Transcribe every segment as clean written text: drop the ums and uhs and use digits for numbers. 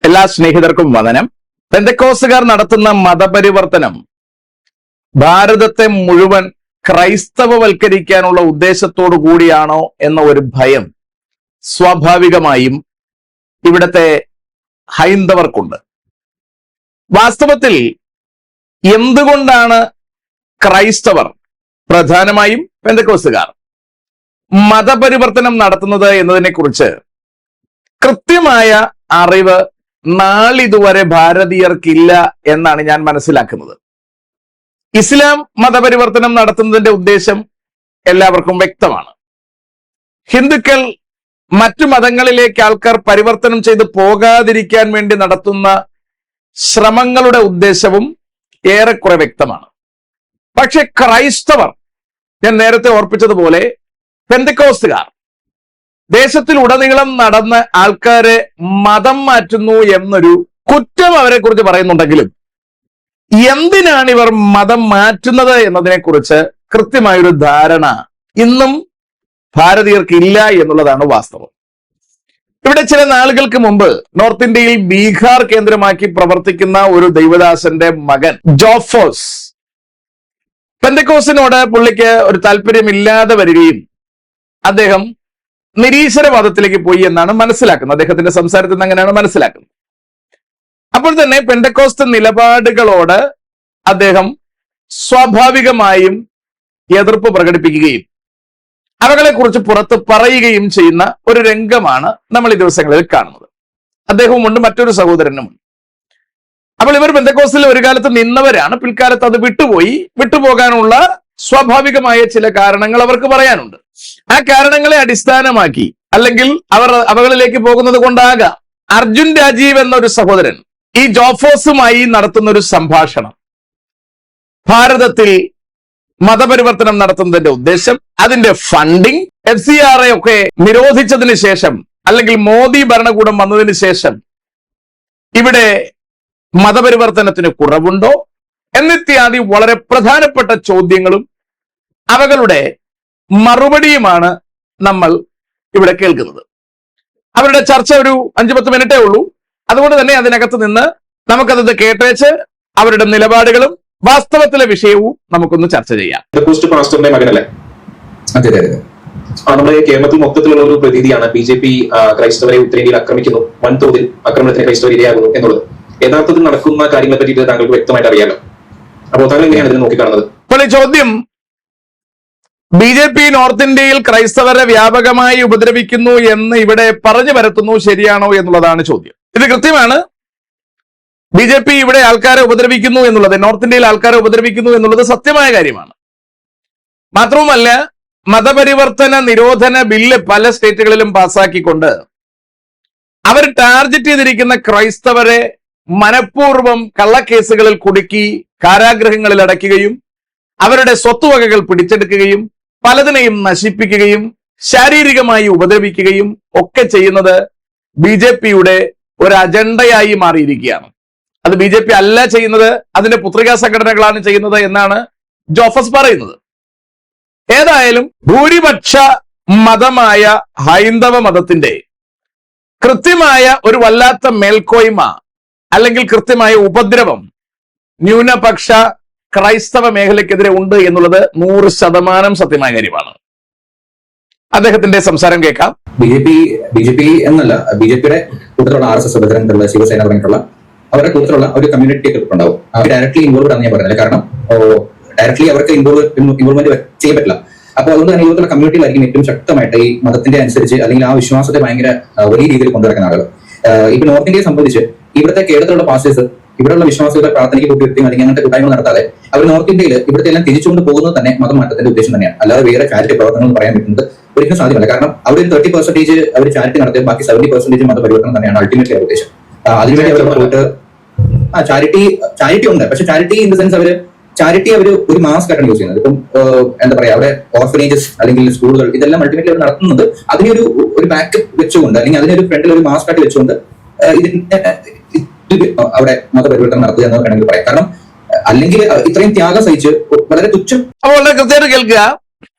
എല്ലാ സ്നേഹിതർക്കും വന്ദനം. പെന്തക്കോസ്തുകാർ നടത്തുന്ന മതപരിവർത്തനം ഭാരതത്തെ മുഴുവൻ ക്രൈസ്തവവൽക്കരിക്കാനുള്ള ഉദ്ദേശത്തോടു കൂടിയാണോ എന്ന ഒരു ഭയം സ്വാഭാവികമായും ഇവിടത്തെ ഹൈന്ദവർക്കുണ്ട്. വാസ്തവത്തിൽ എന്തുകൊണ്ടാണ് ക്രൈസ്തവർ, പ്രധാനമായും പെന്തക്കോസ്തുകാർ, മതപരിവർത്തനം നടത്തുന്നത് എന്നതിനെ കുറിച്ച് കൃത്യമായ അറിവ് നാളിതുവരെ ഭാരതീയർക്കില്ല എന്നാണ് ഞാൻ മനസ്സിലാക്കുന്നത്. ഇസ്ലാം മതപരിവർത്തനം നടത്തുന്നതിന്റെ ഉദ്ദേശം എല്ലാവർക്കും വ്യക്തമാണ്. ഹിന്ദുക്കൾ മറ്റു മതങ്ങളിലേക്ക് ആൾക്കാർ പരിവർത്തനം ചെയ്ത് പോകാതിരിക്കാൻ വേണ്ടി നടത്തുന്ന ശ്രമങ്ങളുടെ ഉദ്ദേശവും ഏറെക്കുറെ വ്യക്തമാണ്. പക്ഷെ ക്രൈസ്തവർ, ഞാൻ നേരത്തെ ഓർപ്പിച്ചതുപോലെ പെന്തക്കോസ്തുകാർ, ദേശത്തിലുടനീളം നടന്ന ആൾക്കാരെ മതം മാറ്റുന്നു എന്നൊരു കുറ്റം അവരെ കുറിച്ച് പറയുന്നുണ്ടെങ്കിലും എന്തിനാണ് ഇവർ മതം മാറ്റുന്നത് എന്നതിനെക്കുറിച്ച് കൃത്യമായൊരു ധാരണ ഇന്നും ഭാരതീയർക്ക് ഇല്ല എന്നുള്ളതാണ് വാസ്തവം. ഇവിടെ ചില നാളുകൾക്ക് മുമ്പ് നോർത്ത് ഇന്ത്യയിൽ ബീഹാർ കേന്ദ്രമാക്കി പ്രവർത്തിക്കുന്ന ഒരു ദൈവദാസന്റെ മകൻ ജോഫോസ് പെന്തക്കോസ്തിനോട് പുള്ളിക്ക് ഒരു താല്പര്യമില്ലാതെ വരികയും അദ്ദേഹം നിരീശ്വരവാദത്തിലേക്ക് പോയി എന്നാണ് മനസ്സിലാക്കുന്നത്. അദ്ദേഹത്തിന്റെ സംസാരത്തിൽ നിന്ന് അങ്ങനെയാണ് മനസ്സിലാക്കുന്നത്. അപ്പോൾ തന്നെ പെന്തക്കോസ്ത് നിലപാടുകളോട് അദ്ദേഹം സ്വാഭാവികമായും എതിർപ്പ് പ്രകടിപ്പിക്കുകയും അവകളെക്കുറിച്ച് പുറത്ത് പറയുകയും ചെയ്യുന്ന ഒരു രംഗമാണ് നമ്മൾ ഈ ദിവസങ്ങളിൽ കാണുന്നത്. അദ്ദേഹവുമുണ്ട്, മറ്റൊരു സഹോദരനുമുണ്ട്. അപ്പോൾ ഇവർ പെന്തക്കോസ്തിൽ ഒരു കാലത്ത് നിന്നവരാണ്. പിൽക്കാലത്ത് അത് വിട്ടുപോകാനുള്ള സ്വാഭാവികമായ ചില കാരണങ്ങൾ അവർക്ക് പറയാനുണ്ട്. ആ കാരണങ്ങളെ അടിസ്ഥാനമാക്കി, അല്ലെങ്കിൽ അവർ അവകളിലേക്ക് പോകുന്നത് കൊണ്ടാകാം, അർജുൻ രാജീവ് എന്നൊരു സഹോദരൻ ഈ ജോഫോസുമായി നടത്തുന്ന ഒരു സംഭാഷണം, ഭാരതത്തിൽ മതപരിവർത്തനം നടത്തുന്നതിന്റെ ഉദ്ദേശം, അതിന്റെ ഫണ്ടിങ്, FCRA ഒക്കെ നിരോധിച്ചതിന് ശേഷം, അല്ലെങ്കിൽ മോദി ഭരണകൂടം വന്നതിന് ശേഷം ഇവിടെ മതപരിവർത്തനത്തിന് കുറവുണ്ടോ എന്നിത്യാദി വളരെ പ്രധാനപ്പെട്ട ചോദ്യങ്ങളും അവകളുടെ മറുപടിയുമാണ് നമ്മൾ ഇവിടെ കേൾക്കുന്നത്. അവരുടെ ചർച്ച ഒരു 5-10 മിനിറ്റേ ഉള്ളൂ. അതുകൊണ്ട് തന്നെ അതിനകത്ത് നിന്ന് നമുക്കത് കേട്ടേച്ച് അവരുടെ നിലപാടുകളും വാസ്തവത്തിലെ വിഷയവും നമുക്കൊന്ന് ചർച്ച ചെയ്യാം. പാസ്റ്ററിന്റെ മകനല്ലേ? അതെ അതെ. നമ്മുടെ കേരളത്തിൽ മൊത്തത്തിലുള്ള ഒരു പ്രതീതിയാണ് BJP ക്രൈസ്തവരെ ഉത്തരേന്ത്യയിൽ ആക്രമിക്കുന്നു, വൻതോതിൽ ആക്രമണത്തിന് ക്രൈസ്തവർ ഇരയാകുന്നു എന്നുള്ളത്. യഥാർത്ഥത്തിൽ നടക്കുന്ന കാര്യങ്ങളെ പറ്റിയിട്ട് താങ്കൾക്ക് വ്യക്തമായിട്ട് അറിയാലോ. അപ്പോൾ താങ്കൾ എങ്ങനെയാണ് ഇതിനെ നോക്കിക്കാണുന്നത്? അപ്പോൾ ഈ ചോദ്യം, BJP നോർത്ത് ഇന്ത്യയിൽ ക്രൈസ്തവരെ വ്യാപകമായി ഉപദ്രവിക്കുന്നു എന്ന് ഇവിടെ പറഞ്ഞു പരത്തുന്നു, ശരിയാണോ എന്നുള്ളതാണ് ചോദ്യം. ഇത് കൃത്യമാണ്. BJP ഇവിടെ ആൾക്കാരെ ഉപദ്രവിക്കുന്നു എന്നുള്ളത്, നോർത്ത് ഇന്ത്യയിൽ ആൾക്കാരെ ഉപദ്രവിക്കുന്നു എന്നുള്ളത് സത്യമായ കാര്യമാണ്. മാത്രവുമല്ല, മതപരിവർത്തന നിരോധന ബില്ല് പല സ്റ്റേറ്റുകളിലും പാസ്സാക്കിക്കൊണ്ട് അവർ ടാർഗറ്റ് ചെയ്തിരിക്കുന്ന ക്രൈസ്തവരെ മനഃപൂർവ്വം കള്ളക്കേസുകളിൽ കുടുക്കി കാരാഗൃഹങ്ങളിൽ അടയ്ക്കുകയും അവരുടെ സ്വത്തുവകകൾ പിടിച്ചെടുക്കുകയും പലതിനെയും നശിപ്പിക്കുകയും ശാരീരികമായി ഉപദ്രവിക്കുകയും ഒക്കെ ചെയ്യുന്നത് BJPയുടെ ഒരു അജണ്ടയായി മാറിയിരിക്കുകയാണ്. അത് BJP അല്ല ചെയ്യുന്നത്, അതിന്റെ പുത്രികാ സംഘടനകളാണ് ചെയ്യുന്നത് എന്നാണ് ജോഫസ് പറയുന്നത്. ഏതായാലും ഭൂരിപക്ഷ മതമായ ഹൈന്ദവ മതത്തിന്റെ കൃത്യമായ ഒരു വല്ലാത്ത മേൽക്കോയ്മ, അല്ലെങ്കിൽ കൃത്യമായ ഉപദ്രവം ന്യൂനപക്ഷ ക്രൈസ്തവ മേഖലയ്ക്കെതിരെ ഉണ്ട് എന്നുള്ളത് 100% സത്യമായ കാര്യമാണ്. അദ്ദേഹത്തിന്റെ സംസാരം കേൾക്കാം. BJP എന്നല്ല, BJPയുടെ കൂട്ടത്തിലുള്ള RSS, ബജറംഗ്, ശിവസേന തുടങ്ങിയിട്ടുള്ള അവരുടെ കൂട്ടത്തിലുള്ള ഒരു കമ്മ്യൂണിറ്റി ഉണ്ടാവും. അവർ ഡയറക്ട്ലി ഇൻവോൾവ് ആണെന്ന് ഞാൻ പറഞ്ഞില്ല. കാരണം ഡയറക്ട്ലി അവർക്ക് ഇൻവോൾവ്മെന്റ് ചെയ്യാൻ പറ്റില്ല. അപ്പോൾ അതുകൊണ്ട് തന്നെ ഇതുപോലുള്ള കമ്മ്യൂണിറ്റിയിലായിരിക്കും ഏറ്റവും ശക്തമായിട്ട് ഈ മതത്തിന്റെ അനുസരിച്ച്, അല്ലെങ്കിൽ ആ വിശ്വാസത്തെ ഭയങ്കര വലിയ രീതിയിൽ കൊണ്ടുനടക്കുന്ന ആളുകൾ. ഇപ്പൊ നോർത്ത് ഇന്ത്യയെ സംബന്ധിച്ച് ഇവിടുത്തെ കേരളത്തിലുള്ള പാസ്റ്റേഴ്സ് ഇവിടെയുള്ള വിശ്വാസികളുടെ പ്രാർത്ഥനയ്ക്ക് കൂട്ടിവെക്കുകയും അല്ലെങ്കിൽ അങ്ങനത്തെ കൂട്ടായ്മ നടത്താതെ അവർ നോർത്ത് ഇന്ത്യയിൽ ഇവിടുത്തെ എല്ലാം തിരിച്ചുകൊണ്ട് പോകുന്നത് തന്നെ മതം മാറ്റത്തിന്റെ ഉദ്ദേശം തന്നെയാണ്. അല്ലാതെ വേറെ ചാരിറ്റി പ്രവർത്തനങ്ങൾ പറയാൻ പറ്റുന്നത് ഒരിക്കലും സാധ്യമല്ല. കാരണം അവർ 30% അവർ ചാരിറ്റി നടത്തിയ ബാക്കി 70% മതപരിവർത്തനം തന്നെയാണ് അൾട്ടിമേറ്റ്ലി അവരുടെ ഉദ്ദേശം. അതിനുവേണ്ടി അവർ പോയിട്ട് ചാരിറ്റി ഉണ്ട്. പക്ഷെ charity in the sense charity അവർ ഒരു മാസ്ക് ആയിട്ടാണ് യൂസ് ചെയ്യുന്നത്. ഇപ്പം എന്താ പറയാ, അവിടെ ഓർഫനേജസ് അല്ലെങ്കിൽ സ്കൂളുകൾ ഇതെല്ലാം അൾട്ടിമേറ്റ്ലി അവർ നടത്തുന്നത് അതിനൊരു ബാക്കപ്പ് വെച്ചുകൊണ്ട്, അല്ലെങ്കിൽ അതിനൊരു ഫ്രണ്ടിൽ ഒരു മാസ്ക് ആയിട്ട് വെച്ചുകൊണ്ട് അവിടെ മതപരിവർത്തനം നടത്തുക എന്ന് വേണമെങ്കിൽ പറയാം. കാരണം അല്ലെങ്കിൽ ഇത്രയും ത്യാഗം സഹിച്ച് വളരെ തുച്ഛം. വളരെ കൃത്യമായിട്ട് കേൾക്കുക,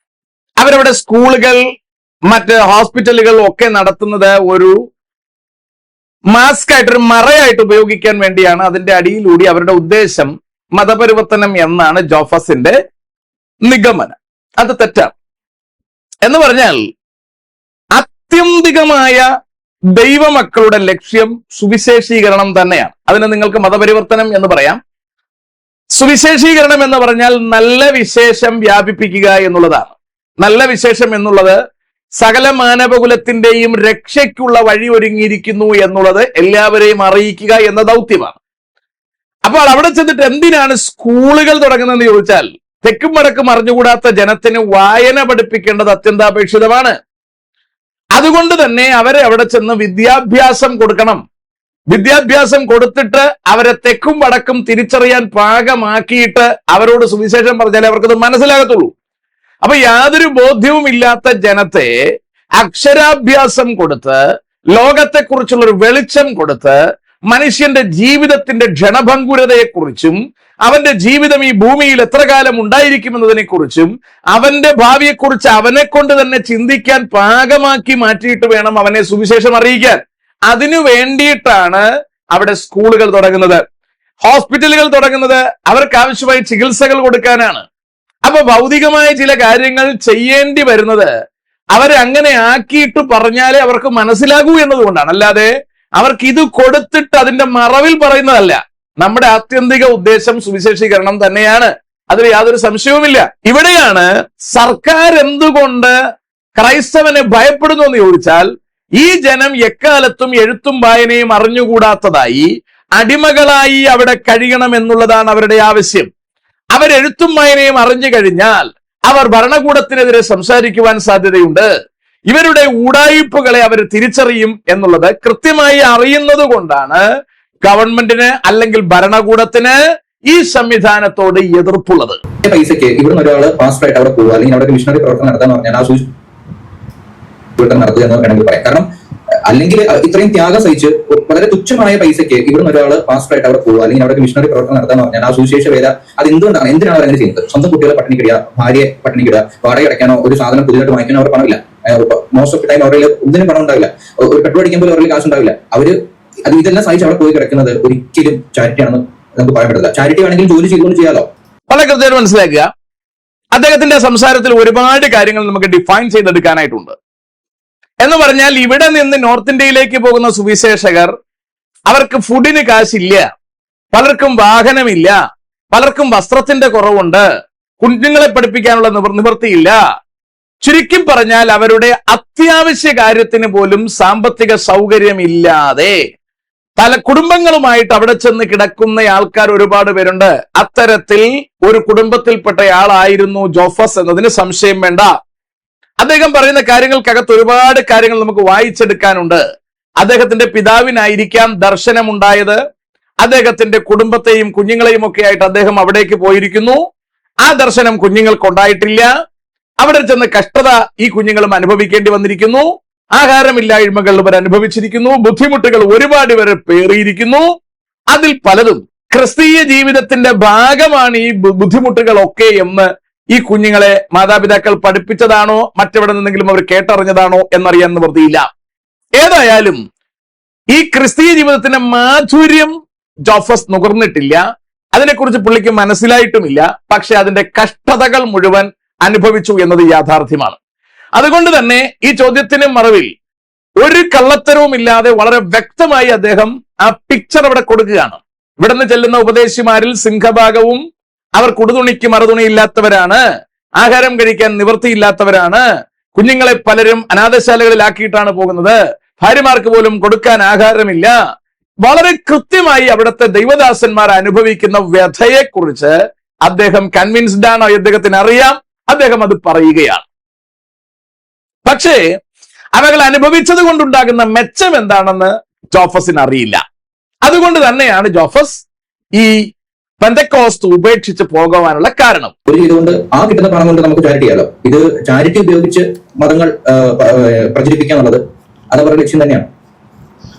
അവരവിടെ സ്കൂളുകൾ, മറ്റ് ഹോസ്പിറ്റലുകൾ ഒക്കെ നടത്തുന്നത് ഒരു മാസ്ക് ആയിട്ട്, ഒരു മറയായിട്ട് ഉപയോഗിക്കാൻ വേണ്ടിയാണ്. അതിന്റെ അടിയിലൂടെ അവരുടെ ഉദ്ദേശം മതപരിവർത്തനം എന്നാണ് ജോഫസിന്റെ നിഗമനം. അത് തെറ്റാണ്. എന്ന് പറഞ്ഞാൽ ആത്യന്തികമായ ദൈവമക്കളുടെ ലക്ഷ്യം സുവിശേഷീകരണം തന്നെയാണ്. അതിന് നിങ്ങൾക്ക് മതപരിവർത്തനം എന്ന് പറയാം. സുവിശേഷീകരണം എന്ന് പറഞ്ഞാൽ നല്ല വിശേഷം വ്യാപിപ്പിക്കുക എന്നുള്ളതാണ്. നല്ല വിശേഷം എന്നുള്ളത് സകല മാനവകുലത്തിന്റെയും രക്ഷയ്ക്കുള്ള വഴി ഒരുങ്ങിയിരിക്കുന്നു എന്നുള്ളത് എല്ലാവരെയും അറിയിക്കുക എന്ന ദൗത്യമാണ്. അപ്പോൾ അവിടെ ചെന്നിട്ട് എന്തിനാണ് സ്കൂളുകൾ തുടങ്ങുന്നതെന്ന് ചോദിച്ചാൽ, തെക്കും വടക്കും അറിഞ്ഞുകൂടാത്ത ജനത്തിന് വായന പഠിപ്പിക്കേണ്ടത് അത്യന്താപേക്ഷിതമാണ്. അതുകൊണ്ട് തന്നെ അവരെ അവിടെ ചെന്ന് വിദ്യാഭ്യാസം കൊടുക്കണം. വിദ്യാഭ്യാസം കൊടുത്തിട്ട് അവരെ തെക്കും വടക്കും തിരിച്ചറിയാൻ പാകമാക്കിയിട്ട് അവരോട് സുവിശേഷം പറഞ്ഞാലേ അവർക്കത് മനസ്സിലാകത്തുള്ളൂ. അപ്പൊ യാതൊരു ബോധ്യവും ഇല്ലാത്ത ജനത്തെ അക്ഷരാഭ്യാസം കൊടുത്ത്, ലോകത്തെക്കുറിച്ചുള്ള ഒരു വെളിച്ചം കൊടുത്ത്, മനുഷ്യന്റെ ജീവിതത്തിന്റെ ക്ഷണഭങ്കുരതയെക്കുറിച്ചും അവന്റെ ജീവിതം ഈ ഭൂമിയിൽ എത്ര കാലം ഉണ്ടായിരിക്കുമെന്നതിനെ കുറിച്ചും അവന്റെ ഭാവിയെക്കുറിച്ച് അവനെ കൊണ്ട് തന്നെ ചിന്തിക്കാൻ പാകമാക്കി മാറ്റിയിട്ട് വേണം അവനെ സുവിശേഷം അറിയിക്കാൻ. അതിനു വേണ്ടിയിട്ടാണ് അവിടെ സ്കൂളുകൾ തുടങ്ങുന്നത്, ഹോസ്പിറ്റലുകൾ തുടങ്ങുന്നത്. അവർക്ക് ആവശ്യമായ ചികിത്സകൾ കൊടുക്കാനാണ്. അപ്പൊ ഭൗതികമായ ചില കാര്യങ്ങൾ ചെയ്യേണ്ടി വരുന്നത് അവരെ അങ്ങനെ ആക്കിയിട്ട് പറഞ്ഞാലേ അവർക്ക് മനസ്സിലാകൂ എന്നതുകൊണ്ടാണ്. അല്ലാതെ അവർക്ക് ഇത് കൊടുത്തിട്ട് അതിന്റെ മറവിൽ പറയുന്നതല്ല. നമ്മുടെ ആത്യന്തിക ഉദ്ദേശം സുവിശേഷീകരണം തന്നെയാണ്. അതിൽ യാതൊരു സംശയവുമില്ല. ഇവിടെയാണ് സർക്കാർ എന്തുകൊണ്ട് ക്രൈസ്തവനെ ഭയപ്പെടുന്നു എന്ന് ചോദിച്ചാൽ, ഈ ജനം എക്കാലത്തും എഴുത്തും വായനയും അറിഞ്ഞുകൂടാത്തതായി അടിമകളായി അവിടെ കഴിയണം എന്നുള്ളതാണ് അവരുടെ ആവശ്യം. അവരെഴുത്തും വായനയും അറിഞ്ഞു കഴിഞ്ഞാൽ അവർ ഭരണകൂടത്തിനെതിരെ സംസാരിക്കുവാൻ സാധ്യതയുണ്ട്. ഇവരുടെ ഉടായിപ്പുകളെ അവർ തിരിച്ചറിയും എന്നുള്ളത് കൃത്യമായി അറിയുന്നത് കൊണ്ടാണ് ഗവൺമെന്റിന് അല്ലെങ്കിൽ ഭരണകൂടത്തിന് ഈ സംവിധാനത്തോട് എതിർപ്പുള്ളത്. പൈസക്ക് ഇവിടുന്ന് ഒരാൾ പാസ്റ്ററായിട്ട് അവിടെ പോകുക, അല്ലെങ്കിൽ അവിടെ മിഷണറി പ്രവർത്തനം നടത്താന്ന് പറഞ്ഞാൽ ആ നടത്തുക എന്ന് വേണമെങ്കിൽ പറയാം. കാരണം അല്ലെങ്കിൽ ഇത്രയും ത്യാഗം സഹിച്ച് വളരെ തുച്ഛമായ പൈസയ്ക്ക് ഇവിടുന്ന് ഒരാൾ പാസ്റ്ററായിട്ട് അവിടെ പോകുക, അല്ലെങ്കിൽ അവിടെ മിഷണറി പ്രവർത്തനം നടത്താന്ന് പറഞ്ഞാൽ ആ സുവിശേഷ വേല അത് എന്തിനാണ് അവർ അങ്ങനെ ചെയ്യുന്നത്? സ്വന്തം കുട്ടികളെ പട്ടിണിക്കിടുക, ഭാര്യയെ പട്ടിണിക്കിടുക, വാടക അടയ്ക്കാനോ ഒരു സാധനം പുതിയതായിട്ട് വാങ്ങിക്കാനോ അവർ പണമില്ല. മോസ്റ്റ് ഓഫ് ടൈം അവരിൽ ഒന്നിനും പണം ഉണ്ടാവില്ല. ഒരു പെട്രോൾ അടിക്കുമ്പോൾ അവരിൽ കാശ് ഉണ്ടാവില്ല. ഇതെല്ലാം സഹിച്ച് അവിടെ പോയി കിടക്കുന്നത് ഒരിക്കലും ചാരിറ്റി ആണെന്ന് നമുക്ക് പറയാൻ പറ്റില്ല. ചാരിറ്റി ആണെങ്കിൽ ജോലി ചെയ്തുകൊണ്ട് ചെയ്യാലോ. വളരെ കൃത്യമായിട്ട് മനസ്സിലാക്കുക. അദ്ദേഹത്തിന്റെ സംസാരത്തിൽ ഒരുപാട് കാര്യങ്ങൾ നമുക്ക് ഡിഫൈൻ ചെയ്തെടുക്കാനായിട്ടുണ്ട്. എന്ന് പറഞ്ഞാൽ ഇവിടെ നിന്ന് നോർത്ത് ഇന്ത്യയിലേക്ക് പോകുന്ന സുവിശേഷകർ, അവർക്ക് ഫുഡിന് കാശില്ല, പലർക്കും വാഹനമില്ല, പലർക്കും വസ്ത്രത്തിന്റെ കുറവുണ്ട്, കുഞ്ഞുങ്ങളെ പഠിപ്പിക്കാനുള്ള നിവൃത്തിയില്ല. ചുരുക്കി പറഞ്ഞാൽ അവരുടെ അത്യാവശ്യ കാര്യത്തിന് പോലും സാമ്പത്തിക സൗകര്യമില്ലാതെ കുടുംബങ്ങളുമായിട്ട് അവിടെ ചെന്ന് കിടക്കുന്ന ആൾക്കാർ ഒരുപാട് പേരുണ്ട്. അത്തരത്തിൽ ഒരു കുടുംബത്തിൽപ്പെട്ടയാളായിരുന്നു ജോഫസ് എന്നതിന് സംശയം വേണ്ട. അദ്ദേഹം പറയുന്ന കാര്യങ്ങൾക്കകത്ത് ഒരുപാട് കാര്യങ്ങൾ നമുക്ക് വായിച്ചെടുക്കാനുണ്ട്. അദ്ദേഹത്തിന്റെ പിതാവിനായിരിക്കാം ദർശനമുണ്ടായത്. അദ്ദേഹത്തിന്റെ കുടുംബത്തെയും കുഞ്ഞുങ്ങളെയും ഒക്കെ ആയിട്ട് അദ്ദേഹം അവിടേക്ക് പോയിരിക്കുന്നു. ആ ദർശനം കുഞ്ഞുങ്ങൾക്കുണ്ടായിട്ടില്ല. അവിടെ ചെന്ന് കഷ്ടത ഈ കുഞ്ഞുങ്ങളും അനുഭവിക്കേണ്ടി വന്നിരിക്കുന്നു. ആഹാരമില്ലായ്മകൾ ഇവർ അനുഭവിച്ചിരിക്കുന്നു. ബുദ്ധിമുട്ടുകൾ ഒരുപാട് ഇവർ പേറിയിരിക്കുന്നു. അതിൽ പലതും ക്രിസ്തീയ ജീവിതത്തിന്റെ ഭാഗമാണ് ഈ ബുദ്ധിമുട്ടുകളൊക്കെ എന്ന് ഈ കുഞ്ഞുങ്ങളെ മാതാപിതാക്കൾ പഠിപ്പിച്ചതാണോ മറ്റെവിടെ നിന്നെങ്കിലും അവർ കേട്ടറിഞ്ഞതാണോ എന്നറിയാൻ നിവൃത്തിയില്ല. ഏതായാലും ഈ ക്രിസ്തീയ ജീവിതത്തിന്റെ മാധുര്യം ജോഫസ് നുകർന്നിട്ടില്ല. അതിനെക്കുറിച്ച് പുള്ളിക്ക് മനസ്സിലായിട്ടുമില്ല. പക്ഷെ അതിന്റെ കഷ്ടതകൾ മുഴുവൻ അനുഭവിച്ചു എന്നത് യാഥാർത്ഥ്യമാണ്. അതുകൊണ്ട് തന്നെ ഈ ചോദ്യത്തിന് മറവിൽ ഒരു കള്ളത്തരവും ഇല്ലാതെ വളരെ വ്യക്തമായി അദ്ദേഹം ആ പിക്ചർ അവിടെ കൊടുക്കുകയാണ്. ഇവിടെ നിന്ന് ചെല്ലുന്ന ഉപദേശിമാരിൽ സിംഹഭാഗവും അവർ കുടുതുണിക്ക് മറുതുണിയില്ലാത്തവരാണ്, ആഹാരം കഴിക്കാൻ നിവൃത്തിയില്ലാത്തവരാണ്, കുഞ്ഞുങ്ങളെ പലരും അനാഥശാലകളിലാക്കിയിട്ടാണ് പോകുന്നത്, ഭാര്യമാർക്ക് പോലും കൊടുക്കാൻ ആഹാരമില്ല. വളരെ കൃത്യമായി അവിടുത്തെ ദൈവദാസന്മാർ അനുഭവിക്കുന്ന വ്യഥയെക്കുറിച്ച് അദ്ദേഹം കൺവിൻസ്ഡ് ആണ്. അദ്ദേഹത്തിന് അറിയാം. അദ്ദേഹം അത് പറയുകയാണ്. പക്ഷേ അവകൾ അനുഭവിച്ചത് കൊണ്ടുണ്ടാകുന്ന മെച്ചം എന്താണെന്ന് ജോഫസിന് അറിയില്ല. അതുകൊണ്ട് തന്നെയാണ് ജോഫസ് ഈ പെന്തക്കോസ്ത് ഉപേക്ഷിച്ച് പോകാനുള്ള കാരണം. ഇതുകൊണ്ട് ആ കിട്ടുന്ന പണം കൊണ്ട് നമുക്ക് ചാരിറ്റി ചെയ്യാലോ. ഇത് ചാരിറ്റി ഉപയോഗിച്ച് മതങ്ങൾ പ്രചരിപ്പിക്കാന്നുള്ളത് അത് അവരുടെ ലക്ഷ്യം തന്നെയാണ്.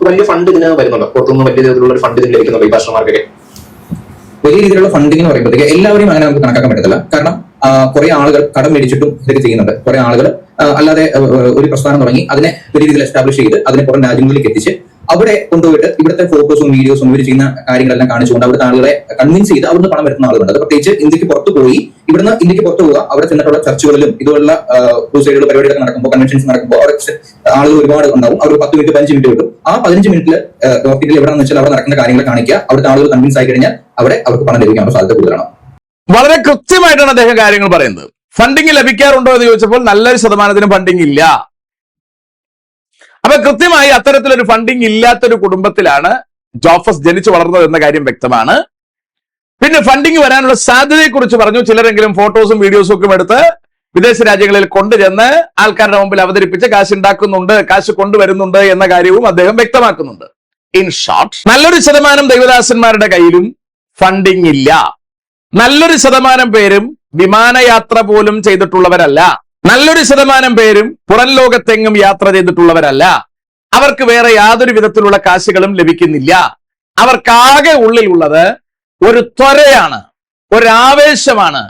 വലിയ ഫണ്ട് ഇതിന് വരുന്നുണ്ടോ? പുറത്തുനിന്ന് വലിയ രീതിയിലുള്ള ഫണ്ട് ഇതിന് ലഭിക്കുന്നുണ്ടോ ഈ ഭാഷമാർക്കൊക്കെ? വലിയ രീതിയിലുള്ള ഫണ്ടിങ് എന്ന് പറയുമ്പോഴത്തേക്ക് എല്ലാവരെയും അങ്ങനെ നമുക്ക് കണക്കാക്കാൻ പറ്റത്തില്ല. കാരണം കുറെ ആളുകൾ കടം മേടിച്ചിട്ടും ഇതൊക്കെ ചെയ്യുന്നുണ്ട്. കുറെ ആളുകൾ അല്ലാതെ ഒരു പ്രസ്ഥാനം തുടങ്ങി അതിനെ വലിയ രീതിയിൽ എസ്റ്റാബ്ലിഷ് ചെയ്ത് അതിനെ പുറം രാജ്യങ്ങളിലേക്ക് എത്തിച്ച് അവിടെ കൊണ്ടുപോയിട്ട് ഇവിടുത്തെ ഫോട്ടോസും വീഡിയോസും ഇവർ ചെയ്യുന്ന കാര്യങ്ങളെല്ലാം കാണിച്ചുകൊണ്ട് അവിടുത്തെ ആളുകളെ കൺവിൻസ് ചെയ്ത് അവിടുന്ന് പണം വരുത്തുന്ന ആളുകളുണ്ട്. അത് പ്രത്യേകിച്ച് ഇന്ത്യക്ക് പുറത്ത് പോയി ഇവിടുന്ന് ഇന്ത്യക്ക് പുറത്ത് പോവുക, അവിടെ ചെന്നിട്ടുള്ള ചർച്ചുകളിലും ഇതുപോലുള്ള ക്രൂസൈഡുകൾ പരിപാടികളൊക്കെ നടക്കുമ്പോൾ, കൺവെൻഷൻസ് നടക്കുമ്പോൾ അവിടെ ആളുകൾ ഒരുപാട് ഉണ്ടാവും. അവർ 10 മിനിറ്റ് 15 മിനിറ്റ് കിട്ടും. ആ 15 മിനിറ്റിൽ ഹോസ്പിറ്റലിൽ എവിടെയാണെന്ന് വെച്ചാൽ അവിടെ നടക്കുന്ന കാര്യങ്ങൾ കാണിക്കുക. അവിടുത്തെ ആളുകൾ കൺവിൻസ് ആയി കഴിഞ്ഞാൽ അവിടെ അവർക്ക് പണം ലഭിക്കാനുള്ള സാധ്യത കൂടുതലാണ്. വളരെ കൃത്യമായിട്ടാണ് അദ്ദേഹം കാര്യങ്ങൾ പറയുന്നത്. ഫണ്ടിങ് ലഭിക്കാറുണ്ടോ എന്ന് ചോദിച്ചപ്പോൾ നല്ലൊരു ശതമാനത്തിന് ഫണ്ടിങ് ഇല്ല. അപ്പൊ കൃത്യമായി അത്തരത്തിലൊരു ഫണ്ടിങ് ഇല്ലാത്തൊരു കുടുംബത്തിലാണ് ജോഫസ് ജനിച്ചു വളർന്നത് എന്ന കാര്യം വ്യക്തമാണ്. പിന്നെ ഫണ്ടിങ് വരാനുള്ള സാധ്യതയെക്കുറിച്ച് പറഞ്ഞു. ചിലരെങ്കിലും ഫോട്ടോസും വീഡിയോസും ഒക്കെ എടുത്ത് വിദേശ രാജ്യങ്ങളിൽ കൊണ്ടുചെന്ന് ആൾക്കാരുടെ മുമ്പിൽ അവതരിപ്പിച്ച് കാശ് ഉണ്ടാക്കുന്നുണ്ട്, കാശ് കൊണ്ടുവരുന്നുണ്ട് എന്ന കാര്യവും അദ്ദേഹം വ്യക്തമാക്കുന്നുണ്ട്. ഇൻ ഷോർട്ട്, നല്ലൊരു ശതമാനം ദൈവദാസന്മാരുടെ കയ്യിലും ഫണ്ടിങ് ഇല്ല. നല്ലൊരു ശതമാനം പേരും വിമാനയാത്ര പോലും ചെയ്തിട്ടുള്ളവരല്ല. നല്ലൊരു ശതമാനം പേരും പുറം ലോകത്തെങ്ങും യാത്ര ചെയ്തിട്ടുള്ളവരല്ല. അവർക്ക് വേറെ യാതൊരു വിധത്തിലുള്ള കാശുകളും ലഭിക്കുന്നില്ല. അവർക്കാകെ ഉള്ളിലുള്ളത് ഒരു ത്വരയാണ്, ഒരാവേശമാണ്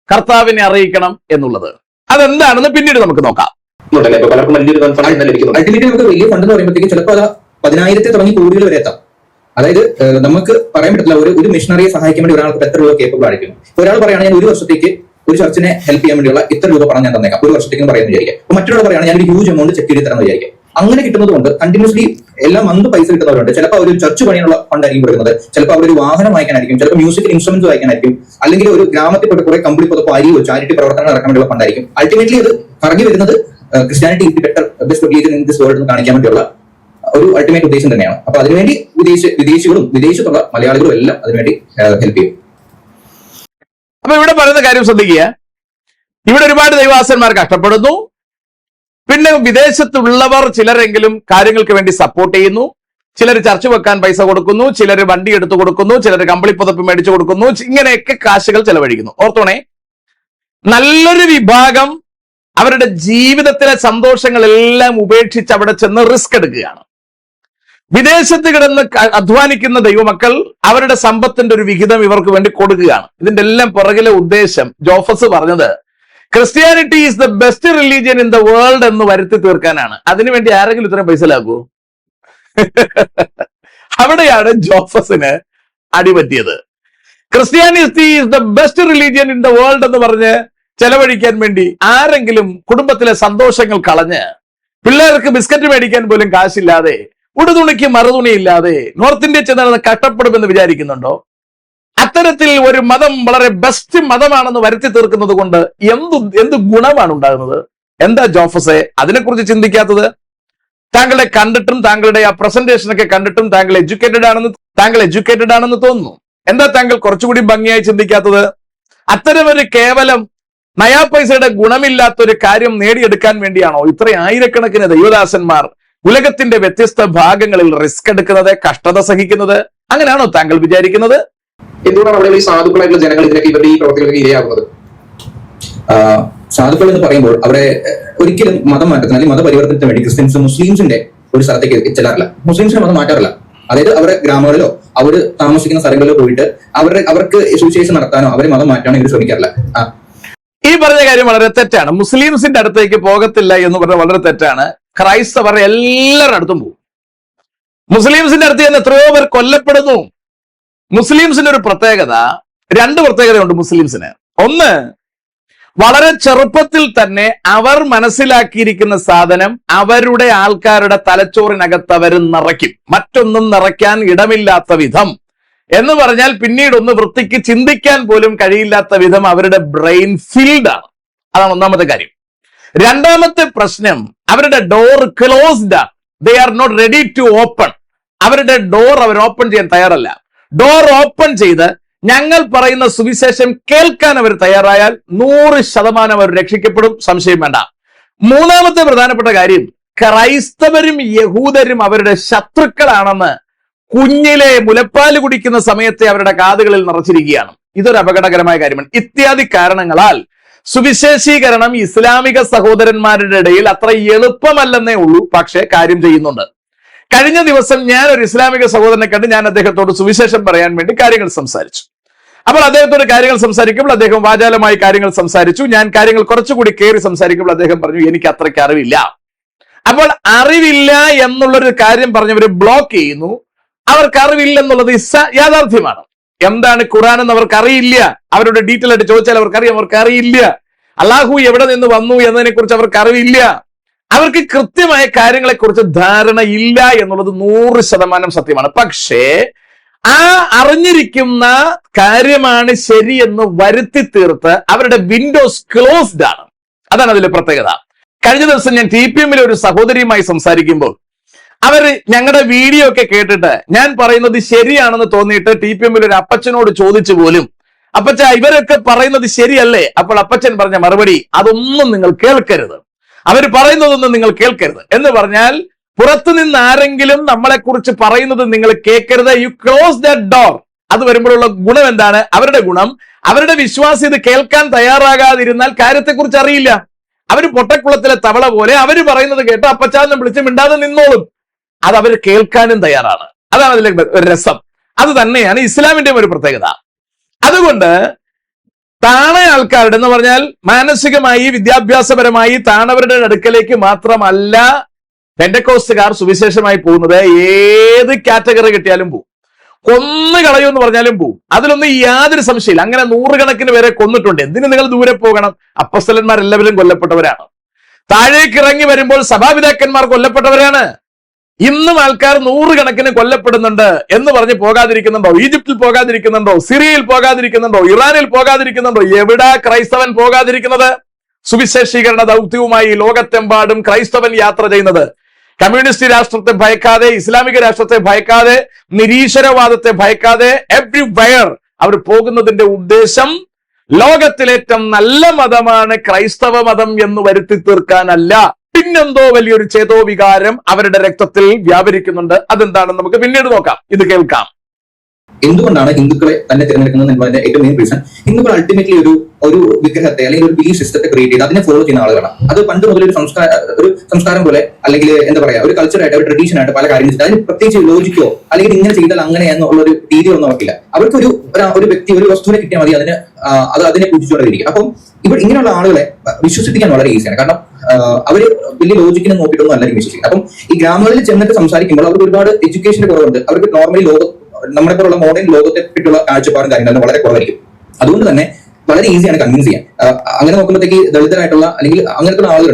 കർത്താവിനെ അറിയിക്കണം എന്നുള്ളത്. അതെന്താണെന്ന് പിന്നീട് നമുക്ക് നോക്കാം. അൾട്ടിമേറ്റ്ലി നമുക്ക് വലിയ ഫണ്ട് എന്ന് പറയുമ്പോഴത്തേക്ക് ചിലപ്പോൾ അത് 10,000 തുടങ്ങി കോടികൾ വരെ എത്താം. അതായത് നമുക്ക് പറയാൻ പറ്റില്ല ഒരു മിഷണറിയെ സഹായിക്കാൻ വേണ്ടി ഒരാൾക്ക് എത്ര രൂപ കേപ്പബിൾ ആയിരിക്കും. ഒരാൾ പറയുകയാണെങ്കിൽ ഞാൻ ഒരു വർഷത്തേക്ക് ഒരു ചർച്ചിനെ ഹെൽപ്പ് ചെയ്യാൻ വേണ്ടിയുള്ള ഇത്ര രൂപ പണം ഞാൻ തന്നേക്കാം, ഒരു വർഷത്തേക്ക് പറയുന്നത് വിചാരിക്കാം. അപ്പൊ മറ്റൊരാൾ പറയുകയാണെങ്കിൽ ഞാൻ ഒരു ഹ്യൂജ് എമൗണ്ട് ചെക്ക് ചെയ്ത് തരാമെന്ന് വിചാരിക്കാം. അങ്ങനെ കിട്ടുന്നത് കൊണ്ട് കണ്ടിന്യൂസ്ലി എല്ലാ മന്ത് പൈസ കിട്ടുന്നവരുണ്ട്. ചിലപ്പോൾ അവർ ഒരു ചർച്ച് പണിയുള്ള ഫണ്ടായിരിക്കും കൊടുക്കുന്നത്, ചിലപ്പോൾ അവർ ഒരു വാഹനം വായിക്കാനായിരിക്കും, ചിലപ്പോൾ മ്യൂസിക്കൽ ഇൻസ്ട്രുമെന്റ്സ് വായിക്കാനായിരിക്കും, അല്ലെങ്കിൽ ഒരു ഗ്രാമത്തിൽ പെട്ട് കുറെ കമ്പിളി പുതപ്പോ അരിയോ ചാരിറ്റി പ്രവർത്തനങ്ങൾ നടക്കാൻ വേണ്ടിയുള്ള ഫണ്ടായിരിക്കും. അൾട്ടിമേറ്റ്ലി അത് കറങ്ങി വരുന്നത് Christianity is the better best religion in this world എന്ന് കാണിക്കാൻ വേണ്ടിയുള്ള ഒരു അൾട്ടിമേറ്റ് ഉദ്ദേശം തന്നെയാണ്. അപ്പൊ അതിനുവേണ്ടി വിദേശികളും വിദേശത്തുള്ള മലയാളികളും എല്ലാം അതിനുവേണ്ടി ഹെൽപ്പ് ചെയ്യും. അപ്പൊ ഇവിടെ പറയുന്ന കാര്യം ശ്രദ്ധിക്കുക. ഇവിടെ ഒരുപാട് ദൈവദാസന്മാർ കഷ്ടപ്പെടുന്നു. പിന്നെ വിദേശത്തുള്ളവർ ചിലരെങ്കിലും കാര്യങ്ങൾക്ക് വേണ്ടി സപ്പോർട്ട് ചെയ്യുന്നു. ചിലർ ചർച്ച വെക്കാൻ പൈസ കൊടുക്കുന്നു, ചിലർ വണ്ടി എടുത്തു കൊടുക്കുന്നു, ചിലർ കമ്പിളിപ്പുതപ്പ് മേടിച്ചു കൊടുക്കുന്നു. ഇങ്ങനെയൊക്കെ കാശുകൾ ചെലവഴിക്കുന്നു. ഓർത്തോണേ, നല്ലൊരു വിഭാഗം അവരുടെ ജീവിതത്തിലെ സന്തോഷങ്ങളെല്ലാം ഉപേക്ഷിച്ച് അവിടെ ചെന്ന് റിസ്ക് എടുക്കുകയാണ്. വിദേശത്ത് കിടന്ന് അധ്വാനിക്കുന്ന ദൈവമക്കൾ അവരുടെ സമ്പത്തിന്റെ ഒരു വിഹിതം ഇവർക്ക് വേണ്ടി കൊടുക്കുകയാണ്. ഇതിന്റെ എല്ലാം പുറകിലെ ഉദ്ദേശം ജോഫസ് പറഞ്ഞത് Christianity is the best religion in the world എന്ന് വരുത്തി തീർക്കാനാണ്. അതിനുവേണ്ടി ആരെങ്കിലും ഇത്രയും പൈസ ലാക്കൂ? അവിടെയാണ് ജോഫസിന് അടിപറ്റിയത്. Christianity is the best religion in the world എന്ന് പറഞ്ഞ് ചെലവഴിക്കാൻ വേണ്ടി ആരെങ്കിലും കുടുംബത്തിലെ സന്തോഷങ്ങൾ കളഞ്ഞ് പിള്ളേർക്ക് ബിസ്ക്കറ്റ് മേടിക്കാൻ പോലും കാശില്ലാതെ ഉടുതുണിക്ക് മറുതുണിയില്ലാതെ നോർത്ത് ഇന്ത്യ ചെന്ന് കഷ്ടപ്പെടുമെന്ന് വിചാരിക്കുന്നുണ്ടോ? അത്തരത്തിൽ ഒരു മതം വളരെ ബെസ്റ്റ് മതമാണെന്ന് വരുത്തി തീർക്കുന്നത് കൊണ്ട് എന്ത് ഗുണമാണ് ഉണ്ടാകുന്നത്? എന്താ ജോഫസെ അതിനെക്കുറിച്ച് ചിന്തിക്കാത്തത്? താങ്കളെ കണ്ടിട്ടും താങ്കളുടെ ആ പ്രസന്റേഷനൊക്കെ കണ്ടിട്ടും താങ്കൾ എഡ്യൂക്കേറ്റഡ് ആണെന്ന് തോന്നുന്നു. എന്താ താങ്കൾ കുറച്ചുകൂടി ഭംഗിയായി ചിന്തിക്കാത്തത്? അത്തരമൊരു കേവലം നയാ പൈസയുടെ ഗുണമില്ലാത്തൊരു കാര്യം നേടിയെടുക്കാൻ വേണ്ടിയാണോ ഇത്ര ആയിരക്കണക്കിന് ദൈവദാസന്മാർ ഉലകത്തിന്റെ വ്യത്യസ്ത ഭാഗങ്ങളിൽ റിസ്ക് എടുക്കുന്നത്, കഷ്ടത സഹിക്കുന്നത്? അങ്ങനെയാണോ താങ്കൾ വിചാരിക്കുന്നത്? എന്തുകൊണ്ടാണ് അവിടെ ഈ സാധുക്കളായിട്ടുള്ള ജനങ്ങൾ ഇതിനൊക്കെ ഇവരുടെ ഈ പ്രവർത്തികൾക്ക് ഇരയാകുന്നത്? സാധുക്കൾ എന്ന് പറയുമ്പോൾ അവിടെ ഒരിക്കലും മതം മാറ്റത്തിന് അല്ലെങ്കിൽ മതപരിവർത്തനത്തിന് വേണ്ടി ക്രിസ്ത്യൻസ് മുസ്ലിംസിന്റെ ഒരു സ്ഥലത്തേക്ക് ചെല്ലാറില്ല. മുസ്ലിംസിനെ മതം മാറ്റാറില്ല. അതായത് അവരുടെ ഗ്രാമങ്ങളിലോ അവർ താമസിക്കുന്ന സ്ഥലങ്ങളിലോ പോയിട്ട് അവർക്ക് സുവിശേഷം നടത്താനോ അവരെ മതം മാറ്റാനോ ഇവർ ശ്രമിക്കാറില്ല. ഈ പറഞ്ഞ കാര്യം വളരെ തെറ്റാണ്. മുസ്ലിംസിന്റെ അടുത്തേക്ക് പോകത്തില്ല എന്ന് പറഞ്ഞാൽ വളരെ തെറ്റാണ്. ക്രൈസ്തവർ എല്ലാവരുടെ അടുത്തും പോകും. മുസ്ലിംസിന്റെ അടുത്ത് തന്നെ എത്രയോ പേർ കൊല്ലപ്പെടുന്നു. മുസ്ലിംസിന്റെ ഒരു പ്രത്യേകത, 2 പ്രത്യേകതയുണ്ട് മുസ്ലിംസിന്. ഒന്ന്, വളരെ ചെറുപ്പത്തിൽ തന്നെ അവർ മനസ്സിലാക്കിയിരിക്കുന്ന സാധനം അവരുടെ ആൾക്കാരുടെ തലച്ചോറിനകത്ത് അവർ നിറയ്ക്കും. മറ്റൊന്നും നിറയ്ക്കാൻ ഇടമില്ലാത്ത വിധം എന്ന് പറഞ്ഞാൽ പിന്നീട് ഒന്ന് വൃത്തിക്ക് ചിന്തിക്കാൻ പോലും കഴിയില്ലാത്ത വിധം അവരുടെ ബ്രെയിൻ ഫിൽഡ് ആണ്. അതാണ് ഒന്നാമത്തെ കാര്യം. രണ്ടാമത്തെ പ്രശ്നം, അവരുടെ ഡോർ ക്ലോസ്ഡ് ആണ്. They are not ready to open. അവരുടെ ഡോർ അവർ ഓപ്പൺ ചെയ്യാൻ തയ്യാറല്ല. ഡോർ ഓപ്പൺ ചെയ്ത് ഞങ്ങൾ പറയുന്ന സുവിശേഷം കേൾക്കാൻ അവർ തയ്യാറായാൽ 100% അവർ രക്ഷിക്കപ്പെടും, സംശയം വേണ്ട. മൂന്നാമത്തെ പ്രധാനപ്പെട്ട കാര്യം, ക്രൈസ്തവരും യഹൂദരും അവരുടെ ശത്രുക്കളാണെന്ന് കുഞ്ഞിലെ മുലപ്പാല് കുടിക്കുന്ന സമയത്തെ അവരുടെ കാതുകളിൽ നിറച്ചിരിക്കുകയാണ്. ഇതൊരു അപകടകരമായ കാര്യമാണ്. ഇത്യാദി കാരണങ്ങളാൽ സുവിശേഷീകരണം ഇസ്ലാമിക സഹോദരന്മാരുടെ ഇടയിൽ അത്ര എളുപ്പമല്ലെന്നേ ഉള്ളൂ, പക്ഷേ കാര്യം ചെയ്യുന്നുണ്ട്. കഴിഞ്ഞ ദിവസം ഞാൻ ഒരു ഇസ്ലാമിക സഹോദരനെ കണ്ട് ഞാൻ അദ്ദേഹത്തോട് സുവിശേഷം പറയാൻ വേണ്ടി കാര്യങ്ങൾ സംസാരിച്ചു. അപ്പോൾ അദ്ദേഹത്തോട് കാര്യങ്ങൾ സംസാരിക്കുമ്പോൾ അദ്ദേഹം വാചാലമായി കാര്യങ്ങൾ സംസാരിച്ചു. ഞാൻ കാര്യങ്ങൾ കുറച്ചുകൂടി കയറി സംസാരിക്കുമ്പോൾ അദ്ദേഹം പറഞ്ഞു, എനിക്ക് അത്രയ്ക്ക് അറിവില്ല. അപ്പോൾ അറിവില്ല എന്നുള്ളൊരു കാര്യം പറഞ്ഞവര് ബ്ലോക്ക് ചെയ്യുന്നു. അവർക്ക് അറിവില്ലെന്നുള്ളത് യാഥാർത്ഥ്യമാണ്. എന്താണ് ഖുർആൻ എന്ന് അവർക്ക് അറിയില്ല. അവരുടെ ഡീറ്റെയിൽ ആയിട്ട് ചോദിച്ചാൽ അവർക്കറിയാം, അവർക്ക് അറിയില്ല. അള്ളാഹു എവിടെ നിന്ന് വന്നു എന്നതിനെ കുറിച്ച് അവർക്ക് അറിവില്ല. അവർക്ക് കൃത്യമായ കാര്യങ്ങളെ കുറിച്ച് ധാരണ ഇല്ല എന്നുള്ളത് 100% സത്യമാണ്. പക്ഷേ ആ അറിഞ്ഞിരിക്കുന്ന കാര്യമാണ് ശരിയെന്ന് വരുത്തി തീർത്ത് അവരുടെ വിൻഡോസ് ക്ലോസ്ഡ് ആണ്. അതാണ് അതിലെ പ്രത്യേകത. കഴിഞ്ഞ ദിവസം ഞാൻ TPM-ലെ ഒരു സഹോദരിയുമായി സംസാരിക്കുമ്പോൾ അവര് ഞങ്ങളുടെ വീഡിയോ ഒക്കെ കേട്ടിട്ട് ഞാൻ പറയുന്നത് ശരിയാണെന്ന് തോന്നിയിട്ട് TPM-ൽ ഒരു അപ്പച്ചനോട് ചോദിച്ചു പോലും, അപ്പച്ച ഇവരൊക്കെ പറയുന്നത് ശരിയല്ലേ? അപ്പോൾ അപ്പച്ചൻ പറഞ്ഞ മറുപടി, അതൊന്നും നിങ്ങൾ കേൾക്കരുത്, അവർ പറയുന്നതൊന്നും നിങ്ങൾ കേൾക്കരുത് എന്ന് പറഞ്ഞാൽ പുറത്തു നിന്ന് ആരെങ്കിലും നമ്മളെ കുറിച്ച് പറയുന്നത് നിങ്ങൾ കേൾക്കരുത്. You close that door. അത് വരുമ്പോഴുള്ള ഗുണം എന്താണ്? അവരുടെ ഗുണം, അവരുടെ വിശ്വാസം ഇത് കേൾക്കാൻ തയ്യാറാകാതിരുന്നാൽ കാര്യത്തെക്കുറിച്ച് അറിയില്ല. അവര് പൊട്ടക്കുളത്തിലെ തവള പോലെ അവര് പറയുന്നത് കേട്ട് അപ്പച്ചാന്ന് വിളിച്ച് മിണ്ടാതെ നിന്നോളും. അത് അവർ കേൾക്കാനും തയ്യാറാണ്. അതാണ് അതിലെ ഒരു രസം. അത് തന്നെയാണ് ഇസ്ലാമിന്റെ ഒരു പ്രത്യേകത. അതുകൊണ്ട് താണ ആൾക്കാരുടെ എന്ന് പറഞ്ഞാൽ മാനസികമായി വിദ്യാഭ്യാസപരമായി താണവരുടെ അടുക്കലേക്ക് മാത്രമല്ല പെന്റക്കോസ്റ്റുകാർ സുവിശേഷമായി പോകുന്നത്. ഏത് കാറ്റഗറി കിട്ടിയാലും പോവും. കൊന്നു കളയുമെന്ന് പറഞ്ഞാലും പോവും. അതിലൊന്നും യാതൊരു സംശയമില്ല. അങ്ങനെ 100 കണക്കിന് പേരെ കൊന്നിട്ടുണ്ട്. എന്തിന് നിങ്ങൾ ദൂരെ പോകണം? അപ്പോസ്തലന്മാരെല്ലാവരും കൊല്ലപ്പെട്ടവരാണ്. താഴേക്ക് ഇറങ്ങി വരുമ്പോൾ സഭാപിതാക്കന്മാർ കൊല്ലപ്പെട്ടവരാണ്. ഇന്നും ആൾക്കാർ 100 കണക്കിന് കൊല്ലപ്പെടുന്നുണ്ട് എന്ന് പറഞ്ഞ് പോകാതിരിക്കുന്നുണ്ടോ? ഈജിപ്തിൽ പോകാതിരിക്കുന്നുണ്ടോ? സിറിയയിൽ പോകാതിരിക്കുന്നുണ്ടോ? ഇറാനിൽ പോകാതിരിക്കുന്നുണ്ടോ? എവിടാ ക്രൈസ്തവൻ പോകാതിരിക്കുന്നത്? സുവിശേഷീകരണ ദൗത്യവുമായി ലോകത്തെമ്പാടും ക്രൈസ്തവൻ യാത്ര ചെയ്യുന്നത് കമ്മ്യൂണിസ്റ്റ് രാഷ്ട്രത്തെ ഭയക്കാതെ, ഇസ്ലാമിക രാഷ്ട്രത്തെ ഭയക്കാതെ, നിരീശ്വരവാദത്തെ ഭയക്കാതെ എവ്രിവെയർ അവർ പോകുന്നതിന്റെ ഉദ്ദേശം ലോകത്തിലേറ്റവും നല്ല മതമാണ് ക്രൈസ്തവ മതം എന്ന് വരുത്തി തീർക്കാനല്ല. പിന്നെന്തോ വലിയൊരു ചേതോ വികാരം അവരുടെ രക്തത്തിൽ വ്യാപരിക്കുന്നുണ്ട്. അതെന്താണെന്ന് നമുക്ക് പിന്നീട് നോക്കാം. ഇത് കേൾക്കാം. എന്തുകൊണ്ടാണ് ഹിന്ദുക്കളെ തന്നെ തിരഞ്ഞെടുക്കുന്നത് എന്നതിന്റെ ഏറ്റവും മെയിൻ റീസൺ, ഹിന്ദുക്കൾ അൾട്ടിമേറ്റ്ലി ഒരു വിഗ്രഹത്തെ അല്ലെങ്കിൽ ഒരു ബിലീഫ് സിസ്റ്റത്തെ ക്രിയേറ്റ് ചെയ്ത് അതിനെ ഫോളോ ചെയ്യുന്ന ആളുകളാണ്. അത് പണ്ട് മുതൽ ഒരു സംസ്കാരം പോലെ, അല്ലെങ്കിൽ എന്താ പറയാ, ഒരു കൾച്ചറായിട്ട്, ഒരു ട്രഡീഷൻ ആയിട്ട് പല കാര്യങ്ങൾ അതിന് പ്രത്യേകിച്ച് ലോജിക്കോ അല്ലെങ്കിൽ ഇങ്ങനെ ചെയ്താൽ അങ്ങനെ എന്നുള്ള ഒരു രീതിയോ ഒന്നും അവർക്കില്ല. അവർക്ക് ഒരു വ്യക്തി, ഒരു വസ്തുവിനെ കിട്ടിയാൽ മതി, അതിനെ പൂജിച്ചുകൊണ്ടിരിക്കും. അപ്പം ഇങ്ങനെയുള്ള ആളുകളെ വിശ്വസിപ്പിക്കാൻ വളരെ ഈസിയാണ്. കാരണം അവര് വലിയ ലോജിക്കിനെ നോക്കിയിട്ടൊന്നും അല്ല വിശ്വസിക്കുന്നത്. അപ്പം ഈ ഗ്രാമങ്ങളിൽ ചെന്നിട്ട് സംസാരിക്കുമ്പോൾ അവർക്ക് ഒരുപാട് എഡ്യൂക്കേഷന്റെ കുറവുണ്ട്. അവർക്ക് നോർമലി നമ്മളെ പോലുള്ള മോഡേൺ ലോകത്തെ പറ്റിയുള്ള കാഴ്ചപ്പാടും കാര്യങ്ങളും വളരെ കുറവായിരിക്കും. അതുകൊണ്ട് തന്നെ വളരെ ഈസിയാണ് കൺവിൻസ് ചെയ്യാൻ. അങ്ങനെ നോക്കുമ്പോഴത്തേക്ക് ദളിതരായിട്ടുള്ള അല്ലെങ്കിൽ അങ്ങനത്തെ ആളുകൾ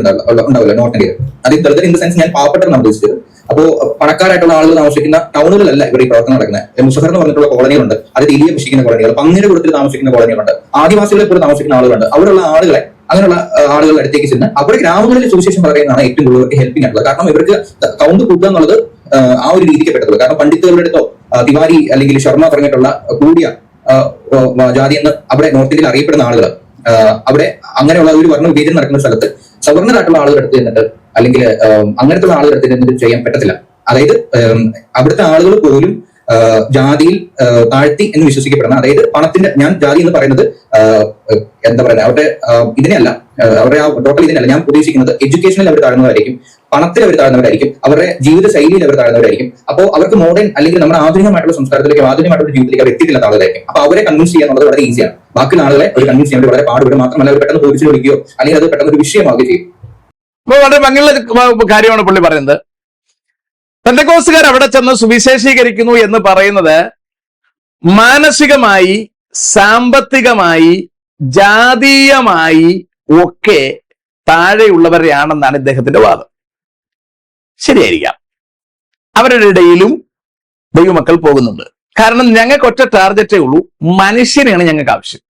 ഉണ്ടാവില്ല നോർത്ത് ഇന്ത്യയിൽ. അതിൽ ദളിതർ ഇൻ ദ സെൻസ് ഞാൻ പാവപ്പെട്ടവരാണ് ഉദ്ദേശിച്ചത്. അപ്പോ പണക്കാരായിട്ടുള്ള ആളുകൾ താമസിക്കുന്ന ടൗണുകളിലല്ല ഇവർ ഈ പ്രവർത്തനം നടക്കുന്നത്. മുസഫർ എന്ന് പറഞ്ഞിട്ടുള്ള കോളനികളുണ്ട്, അത് തിരികെ ഭക്ഷിക്കുന്ന കോളനികൾ, പന്നിയുടെ കൂട്ടത്തിൽ താമസിക്കുന്ന കോളനികളുണ്ട്, ആദിവാസികളെ പോലെ താമസിക്കുന്ന ആളുകളുണ്ട്. അവിടെയുള്ള ആളുകളെ, അങ്ങനെയുള്ള ആളുകളുടെ അടുത്തേക്ക് ചെന്ന് അവിടെ ഗ്രാമങ്ങളിൽ സുവിശേഷം പറയുന്നതാണ് ഏറ്റവും കൂടുതൽ ഹെൽപ്പിംഗ് ആയിട്ടുള്ളത്. കാരണം ഇവർക്ക് കൗണ്ട് കൂട്ടുക എന്നുള്ളത് ആ ഒരു രീതിക്ക് പറ്റത്തുള്ളൂ. കാരണം പണ്ഡിത്തുകളുടെ അടുത്തോ തിവാരി അല്ലെങ്കിൽ ശർമ്മ പറഞ്ഞിട്ടുള്ള കൂടിയ ജാതി എന്ന് അവിടെ നോർത്ത് ഇന്ത്യയിൽ അറിയപ്പെടുന്ന ആളുകൾ, അവിടെ അങ്ങനെയുള്ള ഒരു വർണ്ണ വിവേചനം നടക്കുന്ന സ്ഥലത്ത് സവർണരായിട്ടുള്ള ആളുകൾ എടുത്ത് നിന്നിട്ട് അല്ലെങ്കിൽ അങ്ങനത്തെ ആളുകൾ എടുത്ത് നിന്നിട്ട് ചെയ്യാൻ പറ്റത്തില്ല. അതായത് അവിടുത്തെ ആളുകൾ പോലും ജാതിയിൽ താഴ്ത്തി എന്ന് വിശ്വസിക്കപ്പെടുന്ന, അതായത് പണത്തിന്റെ, ഞാൻ ജാതി എന്ന് പറയുന്നത് എന്താ പറയുക, അവരുടെ ഇതിനെയല്ല, അവരുടെ ആ ടോട്ടൽ ഇതിനല്ല ഞാൻ ഉദ്ദേശിക്കുന്നത്. എഡ്യൂക്കേഷനിൽ അവർ താഴ്ന്നവരായിരിക്കും, പണത്തിൽ അവർ താഴ്ന്നവരായിരിക്കും, അവരുടെ ജീവിത ശൈലിയിൽ അവർ താഴ്ന്നവരായിരിക്കും. അപ്പോൾ അവർക്ക് മോഡേൺ അല്ലെങ്കിൽ നമ്മുടെ ആധുനികമായിട്ടുള്ള സംസ്കാരത്തിലേക്ക്, ആധുനികമായിട്ടുള്ള ജീവിതത്തിലേക്ക് അവർ എത്തിയിട്ടില്ലാത്ത ആളുകളായിരിക്കും. അപ്പൊ അവരെ കൺവിൻസ് ചെയ്യാന്നുള്ളത് വളരെ ഈസിയാണ്. ബാക്കിയുള്ള ആളുകളെ അവർ കൺവിൻസ് ചെയ്യാൻ വളരെ പാടുപെടും. മാത്രമല്ല അവർ പെട്ടെന്ന് പോലീസിൽ വിളിക്കുകയോ അല്ലെങ്കിൽ അത് പെട്ടെന്ന് ഒരു വിഷയമാവുകയോ ചെയ്യും. അപ്പോൾ വളരെ ഭംഗിയുള്ള കാര്യമാണ് പുള്ളി പറയുന്നത്. പെന്തക്കോസ്തുകാർ അവിടെ ചെന്ന് സുവിശേഷീകരിക്കുന്നു എന്ന് പറയുന്നത് മാനസികമായി, സാമ്പത്തികമായി, ജാതീയമായി ഒക്കെ താഴെയുള്ളവരെയാണെന്നാണ് ഇദ്ദേഹത്തിന്റെ വാദം. ശരിയായിരിക്കാം. അവരുടെ ഇടയിലും ദൈവമക്കൾ പോകുന്നുണ്ട്. കാരണം ഞങ്ങൾക്ക് ഒറ്റ ടാർഗറ്റേ ഉള്ളൂ, മനുഷ്യനെയാണ് ഞങ്ങൾക്ക് ആവശ്യം.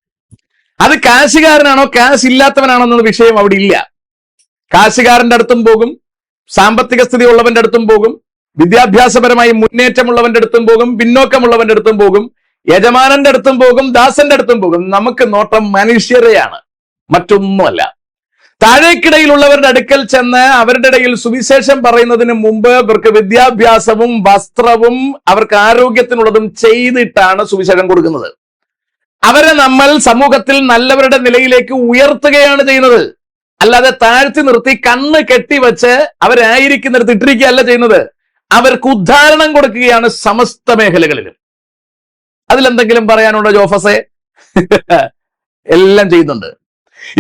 അത് കാശുകാരനാണോ കാശ് ഇല്ലാത്തവനാണോ എന്ന വിഷയം അവിടെ ഇല്ല. കാശുകാരന്റെ അടുത്തും പോകും, സാമ്പത്തിക സ്ഥിതി ഉള്ളവന്റെ അടുത്തും പോകും, വിദ്യാഭ്യാസപരമായി മുന്നേറ്റമുള്ളവന്റെ അടുത്തും പോകും, പിന്നോക്കമുള്ളവന്റെ അടുത്തും പോകും, യജമാനന്റെ അടുത്തും പോകും, ദാസന്റെ അടുത്തും പോകും. നമുക്ക് നോട്ടം മനുഷ്യരെയാണ്, മറ്റൊന്നുമല്ല. താഴേക്കിടയിലുള്ളവരുടെ അടുക്കൽ ചെന്ന് അവരുടെ ഇടയിൽ സുവിശേഷം പറയുന്നതിന് മുമ്പ് ഇവർക്ക് വിദ്യാഭ്യാസവും വസ്ത്രവും അവർക്ക് ആരോഗ്യത്തിനുള്ളതും ചെയ്തിട്ടാണ് സുവിശേഷം കൊടുക്കുന്നത്. അവരെ നമ്മൾ സമൂഹത്തിൽ നല്ലവരുടെ നിലയിലേക്ക് ഉയർത്തുകയാണ് ചെയ്യുന്നത്. അല്ലാതെ താഴ്ത്തി നിർത്തി കണ്ണ് കെട്ടിവെച്ച് അവരായിരിക്കുന്നിടത്ത് ഇട്ടിരിക്കുകയല്ല ചെയ്യുന്നത്. അവർക്ക് ഉദ്ധാരണം കൊടുക്കുകയാണ് സമസ്ത മേഖലകളിലും. അതിലെന്തെങ്കിലും പറയാനുണ്ടോ ജോഫസേ? എല്ലാം ചെയ്യുന്നുണ്ട്.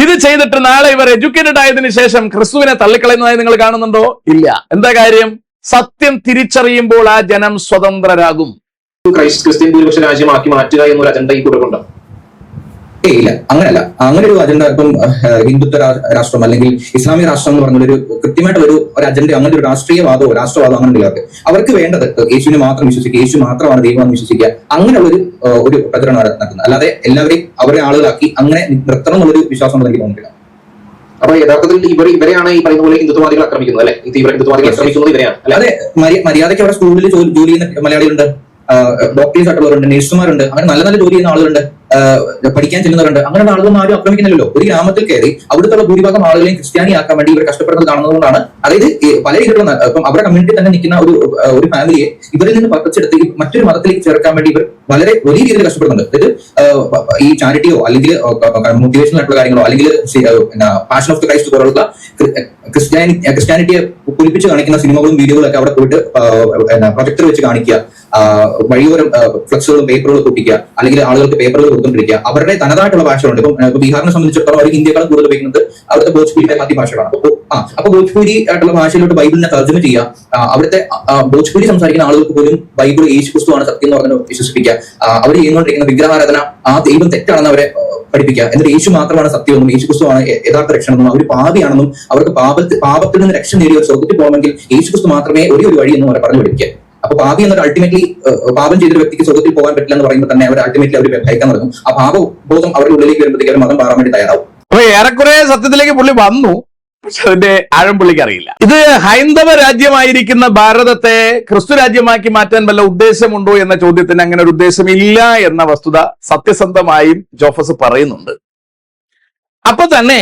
ഇത് ചെയ്തിട്ട് നാളെ ഇവർ എഡ്യൂക്കേറ്റഡ് ആയതിനു ശേഷം ക്രിസ്തുവിനെ തള്ളിക്കളയുന്നതായി നിങ്ങൾ കാണുന്നുണ്ടോ? ഇല്ല. എന്താ കാര്യം? സത്യം തിരിച്ചറിയുമ്പോൾ ആ ജനം സ്വതന്ത്രരാകും. ക്രിസ്ത്യൻ ഭൂരിപക്ഷ രാജ്യമാക്കി മാറ്റുക എന്നൊരു അജണ്ട ഈ കൂടെ കൊണ്ടോ? ഇല്ല, അങ്ങനെയല്ല. അങ്ങനെ ഒരു അജണ്ട ഇപ്പം ഹിന്ദുത്വ രാഷ്ട്രം അല്ലെങ്കിൽ ഇസ്ലാമിക രാഷ്ട്രം എന്ന് പറഞ്ഞൊരു കൃത്യമായിട്ടുള്ള ഒരു അജണ്ട, അങ്ങനെ ഒരു രാഷ്ട്രീയവാദമോ രാഷ്ട്രവാദമോ അങ്ങനെ അവർക്ക് വേണ്ടത് യേശുവിനെ മാത്രം വിശ്വസിക്കുക, യേശു മാത്രമാണ് ദൈവമെന്ന് വിശ്വസിക്കുക, അങ്ങനെയുള്ള ഒരു പ്രചരണം നടക്കുന്നത്. അല്ലാതെ എല്ലാവരെയും അവരെ ആളുകളാക്കി അങ്ങനെ നിർത്തണം എന്നുള്ളൊരു വിശ്വാസം എനിക്ക് തോന്നുന്നില്ല. അപ്പൊ യഥാർത്ഥത്തിൽ ഇവരെയാണ് ഈ പറയുന്ന പോലെ ഹിന്ദുത്വവാദികൾ ആക്രമിക്കുന്നത് അല്ലെ? ഹിന്ദുത്വവാദികൾ ആക്രമിക്കുന്നത് ഇവരെയാണ്. അല്ലാതെ മര്യാദയ്ക്ക് അവിടെ സ്കൂളിൽ ജോലി ചെയ്യുന്ന മലയാളികളുണ്ട്, ഡോക്ടേഴ്സ് ആയിട്ടുള്ളവരുണ്ട്, നഴ്സുമാരുണ്ട്, അങ്ങനെ നല്ല നല്ല ജോലി ചെയ്യുന്ന ആളുകളുണ്ട്, പഠിക്കാൻ ചെല്ലുന്നവരുണ്ട്. അങ്ങനെയുള്ള ആളുകളൊന്നും ആരും ആക്രമിക്കുന്നില്ലല്ലോ. ഒരു ഗ്രാമത്തിൽ കയറി അവിടുത്തെ ഭൂരിഭാഗം ആളുകളെയും ക്രിസ്ത്യാനിയാക്കാൻ വേണ്ടി ഇവർ കഷ്ടപ്പെടുന്നത് കാണുന്നതുകൊണ്ടാണ്. അതായത് പല രീതിയിലുള്ള ഇപ്പം അവരുടെ കമ്മ്യൂണിറ്റി തന്നെ നിൽക്കുന്ന ഒരു ഫാമിലിയെ ഇവരിൽ നിന്ന് പറിച്ചെടുത്ത് മറ്റൊരു മതത്തിലേക്ക് ചേർക്കാൻ വേണ്ടി ഇവർ വളരെ വലിയ രീതിയിൽ കഷ്ടപ്പെടുന്നുണ്ട്. അതായത് ഈ ചാരിറ്റിയോ അല്ലെങ്കിൽ മോട്ടിവേഷണൽ ആയിട്ടുള്ള കാര്യങ്ങളോ അല്ലെങ്കിൽ പാഷൻ ഓഫ് ദി ക്രൈസ്റ്റ് പോലുള്ള ക്രിസ്ത്യാനിറ്റിയെ പൊലിപ്പിച്ച് കാണിക്കുന്ന സിനിമകളും വീഡിയോകളും ഒക്കെ അവിടെ പോയിട്ട് പ്രൊജക്ടർ വെച്ച് കാണിക്കുക, വഴിയോരം ഫ്ലക്സുകളും പേപ്പറുകളും ഒട്ടിക്കുക, അല്ലെങ്കിൽ ആളുകൾക്ക് പേപ്പറുകൾ കൊടുത്തുകൊണ്ടിരിക്കുക. അവരുടെ തനതായിട്ടുള്ള ഭാഷകളുണ്ട്. ഇപ്പം ബീഹാറിനെ സംബന്ധിച്ചിടത്തോളം അവർ ഹിന്ദിയേക്കാൾ കൂടുതൽ ഉപയോഗിക്കുന്നത് അവിടുത്തെ ഭോജ്പൂരി മറാത്തി ഭാഷകളാണ്. അപ്പൊ ഭോജ്പൂരി ആയിട്ടുള്ള ഭാഷയിലോട്ട് ബൈബിളിനെ തർജ്ജമ ചെയ്യുക, അവിടുത്തെ ഭോജ്പൂരി സംസാരിക്കുന്ന ആളുകൾക്ക് പോലും ബൈബിൾ യേശു ക്രിസ്തുവാണ് സത്യം എന്ന് പറഞ്ഞ് വിശ്വസിപ്പിക്കുക. അവർ ചെയ്തുകൊണ്ടിരിക്കുന്ന വിഗ്രഹാരാധന ആ ദൈവം തെറ്റാണെന്ന് അവരെ പഠിപ്പിക്കുക. എന്നിട്ട് യേശു മാത്രമാണ് സത്യമെന്നും യേശു ക്രിസ്തുവാണ് യഥാർത്ഥ രക്ഷണമെന്നും അവർ പാപിയാണെന്നും അവർക്ക് പാപത്തിൽ നിന്ന് രക്ഷ നേടിയ ഒരു സ്വർഗത്തിൽ പോകണമെങ്കിൽ യേശു ക്രിസ്തു മാത്രമേ ഒരു വഴി എന്നും അവരെ പറഞ്ഞു പഠിപ്പിക്കുക. അപ്പൊ പാപി എന്നൊരു അൾട്ടിമേറ്റ്ലി പാപം ചെയ്തൊരു വ്യക്തിക്ക് സ്വർഗത്തിൽ പോകാൻ പറ്റില്ല എന്ന് പറയുമ്പോൾ തന്നെ അവർ അൾട്ടിമേറ്റ്ലി അവർ ഭയക്കാൻ തുടങ്ങും. ആ ഭാവബോധം അവരുടെ ഉള്ളിലേക്ക് വരുമ്പോഴത്തേക്ക് അവർ മതം മാറാൻ വേണ്ടി തയ്യാറാവും. അപ്പൊ ഏറെക്കുറെ സത്യത്തിലേക്ക് പുള്ളി വന്നു, പക്ഷെ അതിന്റെ ആഴം പുള്ളിക്ക് അറിയില്ല. ഇത് ഹൈന്ദവ രാജ്യമായിരിക്കുന്ന ഭാരതത്തെ ക്രിസ്തു രാജ്യമാക്കി മാറ്റാൻ വല്ല ഉദ്ദേശമുണ്ടോ എന്ന ചോദ്യത്തിന് അങ്ങനെ ഒരു ഉദ്ദേശമില്ല എന്ന വസ്തുത സത്യസന്ധമായും ജോഫസ് പറയുന്നുണ്ട്. അപ്പൊ തന്നെ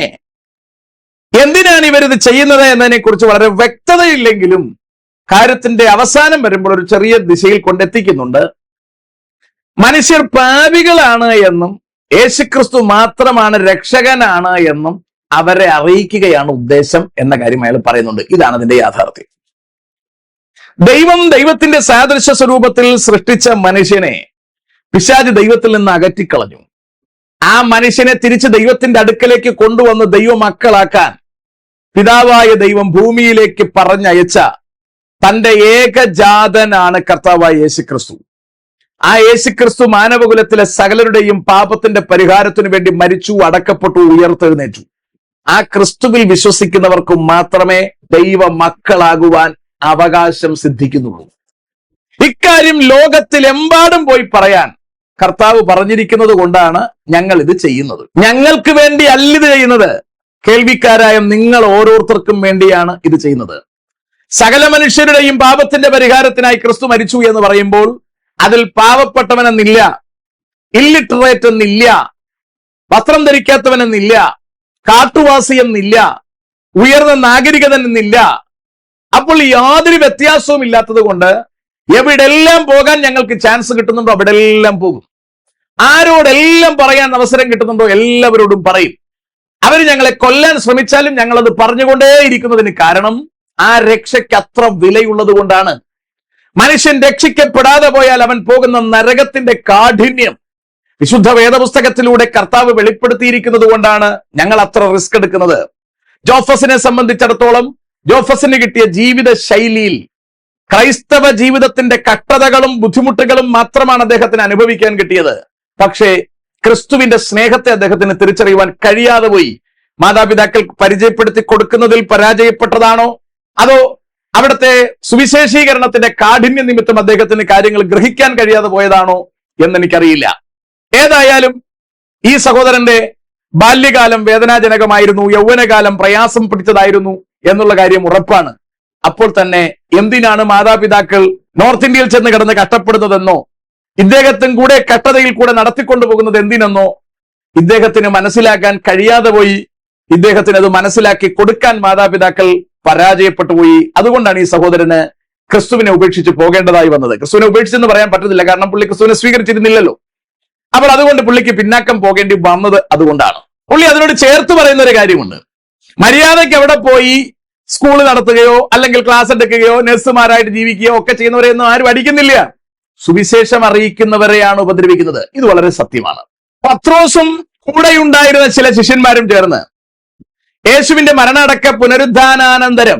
എന്തിനാണ് ഇവരിത് ചെയ്യുന്നത് എന്നതിനെ കുറിച്ച് വളരെ വ്യക്തതയില്ലെങ്കിലും കാര്യത്തിന്റെ അവസാനം വരുമ്പോൾ ഒരു ചെറിയ ദിശയിൽ കൊണ്ടെത്തിക്കുന്നുണ്ട്. മനുഷ്യർ പാപികളാണ് എന്നും യേശുക്രിസ്തു മാത്രമാണ് രക്ഷകനാണ് എന്നും അവരെ അറിയിക്കുകയാണ് ഉദ്ദേശം എന്ന കാര്യം അയാൾ പറയുന്നുണ്ട്. ഇതാണ് അതിന്റെ യാഥാർത്ഥ്യം. ദൈവത്തിന്റെ സാദൃശ്യ സ്വരൂപത്തിൽ സൃഷ്ടിച്ച മനുഷ്യനെ പിശാച് ദൈവത്തിൽ നിന്ന് അകറ്റിക്കളഞ്ഞു. ആ മനുഷ്യനെ തിരിച്ച് ദൈവത്തിന്റെ അടുക്കലേക്ക് കൊണ്ടുവന്ന് ദൈവമക്കളാക്കാൻ പിതാവായ ദൈവം ഭൂമിയിലേക്ക് പറഞ്ഞയച്ച തന്റെ ഏകജാതനാണ് കർത്താവായ യേശുക്രിസ്തു. ആ യേശുക്രിസ്തു മാനവകുലത്തിലെ സകലരുടെയും പാപത്തിന്റെ പരിഹാരത്തിനു വേണ്ടി മരിച്ചു, അടക്കപ്പെട്ടു, ഉയർത്തെഴുന്നേറ്റു. ആ ക്രിസ്തുവിൽ വിശ്വസിക്കുന്നവർക്ക് മാത്രമേ ദൈവ മക്കളാകുവാൻ അവകാശം സിദ്ധിക്കുന്നുള്ളൂ. ഇക്കാര്യം ലോകത്തിലെമ്പാടും പോയി പറയാൻ കർത്താവ് പറഞ്ഞിരിക്കുന്നത് കൊണ്ടാണ് ഞങ്ങൾ ഇത് ചെയ്യുന്നത്. ഞങ്ങൾക്ക് വേണ്ടി അല്ല ഇത് ചെയ്യുന്നത്, കേൾവിക്കാരായ നിങ്ങൾ ഓരോരുത്തർക്കും വേണ്ടിയാണ് ഇത് ചെയ്യുന്നത്. സകല മനുഷ്യരുടെയും പാപത്തിന്റെ പരിഹാരത്തിനായി ക്രിസ്തു മരിച്ചു എന്ന് പറയുമ്പോൾ അതിൽ പാവപ്പെട്ടവനെന്നില്ല, ഇല്ലിറ്ററേറ്റ് എന്നില്ല, വസ്ത്രം ധരിക്കാത്തവനെന്നില്ല, കാട്ടുവാസി എന്നില്ല, ഉയർന്ന നാഗരികതനെന്നില്ല. അപ്പോൾ യാതൊരു വ്യത്യാസവും ഇല്ലാത്തത് കൊണ്ട് എവിടെല്ലാം പോകാൻ ഞങ്ങൾക്ക് ചാൻസ് കിട്ടുന്നുണ്ടോ അവിടെല്ലാം പോകും. ആരോടെല്ലാം പറയാൻ അവസരം കിട്ടുന്നുണ്ടോ എല്ലാവരോടും പറയും. അവർ ഞങ്ങളെ കൊല്ലാൻ ശ്രമിച്ചാലും ഞങ്ങളത് പറഞ്ഞുകൊണ്ടേയിരിക്കുന്നതിന് കാരണം ആ രക്ഷയ്ക്ക് അത്ര വിലയുള്ളത് കൊണ്ടാണ്. മനുഷ്യൻ രക്ഷിക്കപ്പെടാതെ പോയാൽ അവൻ പോകുന്ന നരകത്തിന്റെ കാഠിന്യം വിശുദ്ധ വേദപുസ്തകത്തിലൂടെ കർത്താവ് വെളിപ്പെടുത്തിയിരിക്കുന്നത് കൊണ്ടാണ് ഞങ്ങൾ അത്ര റിസ്ക് എടുക്കുന്നത്. ജോഫസിനെ സംബന്ധിച്ചിടത്തോളം ജോഫസിന് കിട്ടിയ ജീവിത ശൈലിയിൽ ക്രൈസ്തവ ജീവിതത്തിന്റെ കഷ്ടതകളും ബുദ്ധിമുട്ടുകളും മാത്രമാണ് അദ്ദേഹത്തിന് അനുഭവിക്കാൻ കിട്ടിയത്. പക്ഷേ ക്രിസ്തുവിന്റെ സ്നേഹത്തെ അദ്ദേഹത്തിന് തിരിച്ചറിയുവാൻ കഴിയാതെ പോയി. മാതാപിതാക്കൾ പരിചയപ്പെടുത്തി കൊടുക്കുന്നതിൽ പരാജയപ്പെട്ടതാണോ, അതോ അവിടുത്തെ സുവിശേഷീകരണത്തിന്റെ കാഠിന്യ നിമിത്തം അദ്ദേഹത്തിന് കാര്യങ്ങൾ ഗ്രഹിക്കാൻ കഴിയാതെ പോയതാണോ എന്നെനിക്കറിയില്ല. ഏതായാലും ഈ സഹോദരന്റെ ബാല്യകാലം വേദനാജനകമായിരുന്നു, യൗവനകാലം പ്രയാസം പിടിച്ചതായിരുന്നു എന്നുള്ള കാര്യം ഉറപ്പാണ്. അപ്പോൾ തന്നെ എന്തിനാണ് മാതാപിതാക്കൾ നോർത്ത് ഇന്ത്യയിൽ ചെന്ന് കിടന്ന് കഷ്ടപ്പെടുന്നതെന്നോ ഇദ്ദേഹത്തും കൂടെ കഷ്ടതയിൽ കൂടെ നടത്തിക്കൊണ്ടു പോകുന്നത് എന്തിനെന്നോ ഇദ്ദേഹത്തിന് മനസ്സിലാക്കാൻ കഴിയാതെ പോയി. ഇദ്ദേഹത്തിന് അത് മനസ്സിലാക്കി കൊടുക്കാൻ മാതാപിതാക്കൾ പരാജയപ്പെട്ടു പോയി. അതുകൊണ്ടാണ് ഈ സഹോദരന് ക്രിസ്തുവിനെ ഉപേക്ഷിച്ച് പോകേണ്ടതായി വന്നത്. ക്രിസ്തുവിനെ ഉപേക്ഷിച്ചെന്ന് പറയാൻ പറ്റത്തില്ല, കാരണം പുള്ളി ക്രിസ്തുവിനെ സ്വീകരിച്ചിരുന്നില്ലല്ലോ. അപ്പോൾ അതുകൊണ്ട് പുള്ളിക്ക് പിന്നാക്കം പോകേണ്ടി വന്നത് അതുകൊണ്ടാണ്. പുള്ളി അതിനോട് ചേർത്ത് പറയുന്ന ഒരു കാര്യമുണ്ട്. മര്യാദയ്ക്ക് അവിടെ പോയി സ്കൂൾ നടത്തുകയോ അല്ലെങ്കിൽ ക്ലാസ് എടുക്കുകയോ നഴ്സുമാരായിട്ട് ജീവിക്കുകയോ ഒക്കെ ചെയ്യുന്നവരെയൊന്നും ആരും അടിക്കുന്നില്ല. സുവിശേഷം അറിയിക്കുന്നവരെയാണ് ഉപദ്രവിക്കുന്നത്. ഇത് വളരെ സത്യമാണ്. പത്രോസും കൂടെയുണ്ടായിരുന്ന ചില ശിഷ്യന്മാരും ചേർന്ന് യേശുവിന്റെ മരണടക്ക പുനരുദ്ധാനാനന്തരം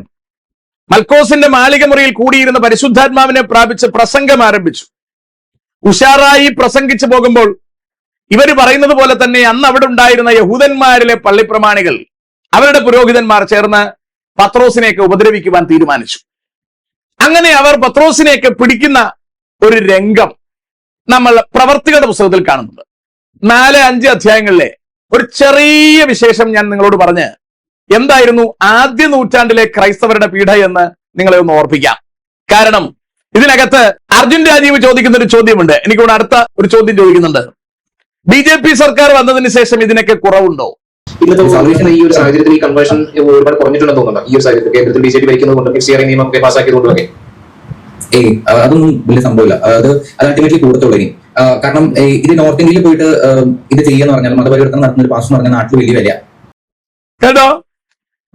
മൽക്കോസിന്റെ മാളിക മുറിയിൽ കൂടിയിരുന്ന പരിശുദ്ധാത്മാവിനെ പ്രാപിച്ച് പ്രസംഗം ആരംഭിച്ചു. ഉഷാറായി പ്രസംഗിച്ചു പോകുമ്പോൾ ഇവര് പറയുന്നത് പോലെ തന്നെ അന്ന് അവിടെ ഉണ്ടായിരുന്ന യഹൂദന്മാരിലെ പള്ളിപ്രമാണികൾ, അവരുടെ പുരോഹിതന്മാർ ചേർന്ന് പത്രോസിനെയൊക്കെ ഉപദ്രവിക്കുവാൻ തീരുമാനിച്ചു. അങ്ങനെ അവർ പത്രോസിനെയൊക്കെ പിടിക്കുന്ന ഒരു രംഗം നമ്മൾ പ്രവർത്തികളുടെ പുസ്തകത്തിൽ കാണുന്നുണ്ട്. 4-5 അധ്യായങ്ങളിലെ ഒരു ചെറിയ വിശേഷം ഞാൻ നിങ്ങളോട് പറഞ്ഞ് എന്തായിരുന്നു ആദ്യ നൂറ്റാണ്ടിലെ ക്രൈസ്തവരുടെ പീഡ എന്ന് നിങ്ങളെ ഒന്ന് ഓർപ്പിക്കാം. കാരണം ഇതിനകത്ത് അർജുൻ രാജീവ് ചോദിക്കുന്ന ഒരു ചോദ്യമുണ്ട്. എനിക്കിവിടെ അടുത്ത ഒരു ചോദ്യം ചോദിക്കുന്നുണ്ട്. BJP സർക്കാർ വന്നതിന് ശേഷം ഇതിനൊക്കെ കുറവുണ്ടോ? ഇന്നത്തെ ഈ ഒരു സാഹചര്യത്തിൽ ഈ കൺവേർഷൻ ഒരുപാട് കുറഞ്ഞിട്ടുണ്ടെന്ന് തോന്നുന്നുണ്ട്. ഈ ഒരു സാഹചര്യത്തിൽ കേന്ദ്രത്തിൽ BJP ഭരിക്കുന്നതുകൊണ്ടും FCRA നിയമം പാസ്സാക്കിയതുകൊണ്ടൊക്കെ അതൊന്നും വലിയ സംഭവമില്ല. അത് അൾട്ടിമേറ്റ്ലി കൂടത്തുള്ളൂ. ഇനി കാരണം ഇത് നോർത്ത് ഇന്ത്യയിൽ പോയിട്ട് ഇത് ചെയ്യാന്ന് പറഞ്ഞാൽ മതപരിവർത്തനം നടത്തുന്ന ഒരു പാസ് എന്ന് പറഞ്ഞാൽ നാട്ടിൽ വലിയ വില കേട്ടോ.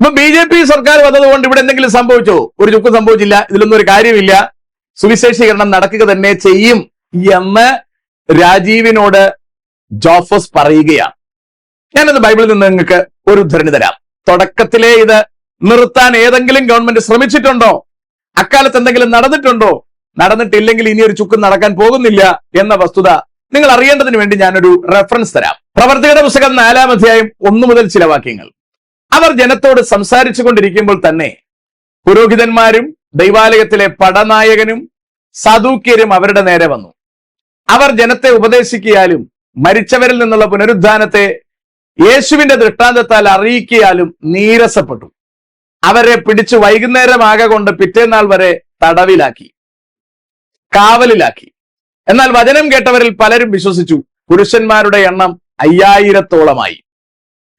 ഇപ്പൊ BJP സർക്കാർ വന്നതുകൊണ്ട് ഇവിടെ എന്തെങ്കിലും സംഭവിച്ചോ? ഒരു ചുക്കും സംഭവിച്ചില്ല. ഇതിലൊന്നും ഒരു കാര്യമില്ല. സുവിശേഷീകരണം നടക്കുക തന്നെ ചെയ്യും എന്ന് രാജീവിനോട് ജോഫസ് പറയുകയാണ്. ഞാനത് ബൈബിളിൽ നിന്ന് നിങ്ങൾക്ക് ഒരു ഉദ്ധരണി തരാം. തുടക്കത്തിലെ ഇത് നിർത്താൻ ഏതെങ്കിലും ഗവൺമെന്റ് ശ്രമിച്ചിട്ടുണ്ടോ? അക്കാലത്ത് എന്തെങ്കിലും നടന്നിട്ടുണ്ടോ? നടന്നിട്ടില്ലെങ്കിൽ ഇനി ഒരു ചുക്കും നടക്കാൻ പോകുന്നില്ല എന്ന വസ്തുത നിങ്ങൾ അറിയേണ്ടതിന് വേണ്ടി ഞാനൊരു റെഫറൻസ് തരാം. പ്രവർത്തികളുടെ പുസ്തകം 4-ാം അധ്യായം 1 മുതൽ ചില വാക്യങ്ങൾ. അവർ ജനത്തോട് സംസാരിച്ചു കൊണ്ടിരിക്കുമ്പോൾ തന്നെ പുരോഹിതന്മാരും ദൈവാലയത്തിലെ പടനായകനും സദൂക്യരും അവരുടെ നേരെ വന്നു. അവർ ജനത്തെ ഉപദേശിക്കാലും മരിച്ചവരിൽ നിന്നുള്ള പുനരുദ്ധാനത്തെ യേശുവിന്റെ ദൃഷ്ടാന്തത്താൽ അറിയിക്കാലും നീരസപ്പെട്ടു. അവരെ പിടിച്ചു വൈകുന്നേരമാകെ കൊണ്ട് പിറ്റേന്നാൾ വരെ തടവിലാക്കി, കാവലിലാക്കി. എന്നാൽ വചനം കേട്ടവരിൽ പലരും വിശ്വസിച്ചു. പുരുഷന്മാരുടെ എണ്ണം 5000-ഓളമായി.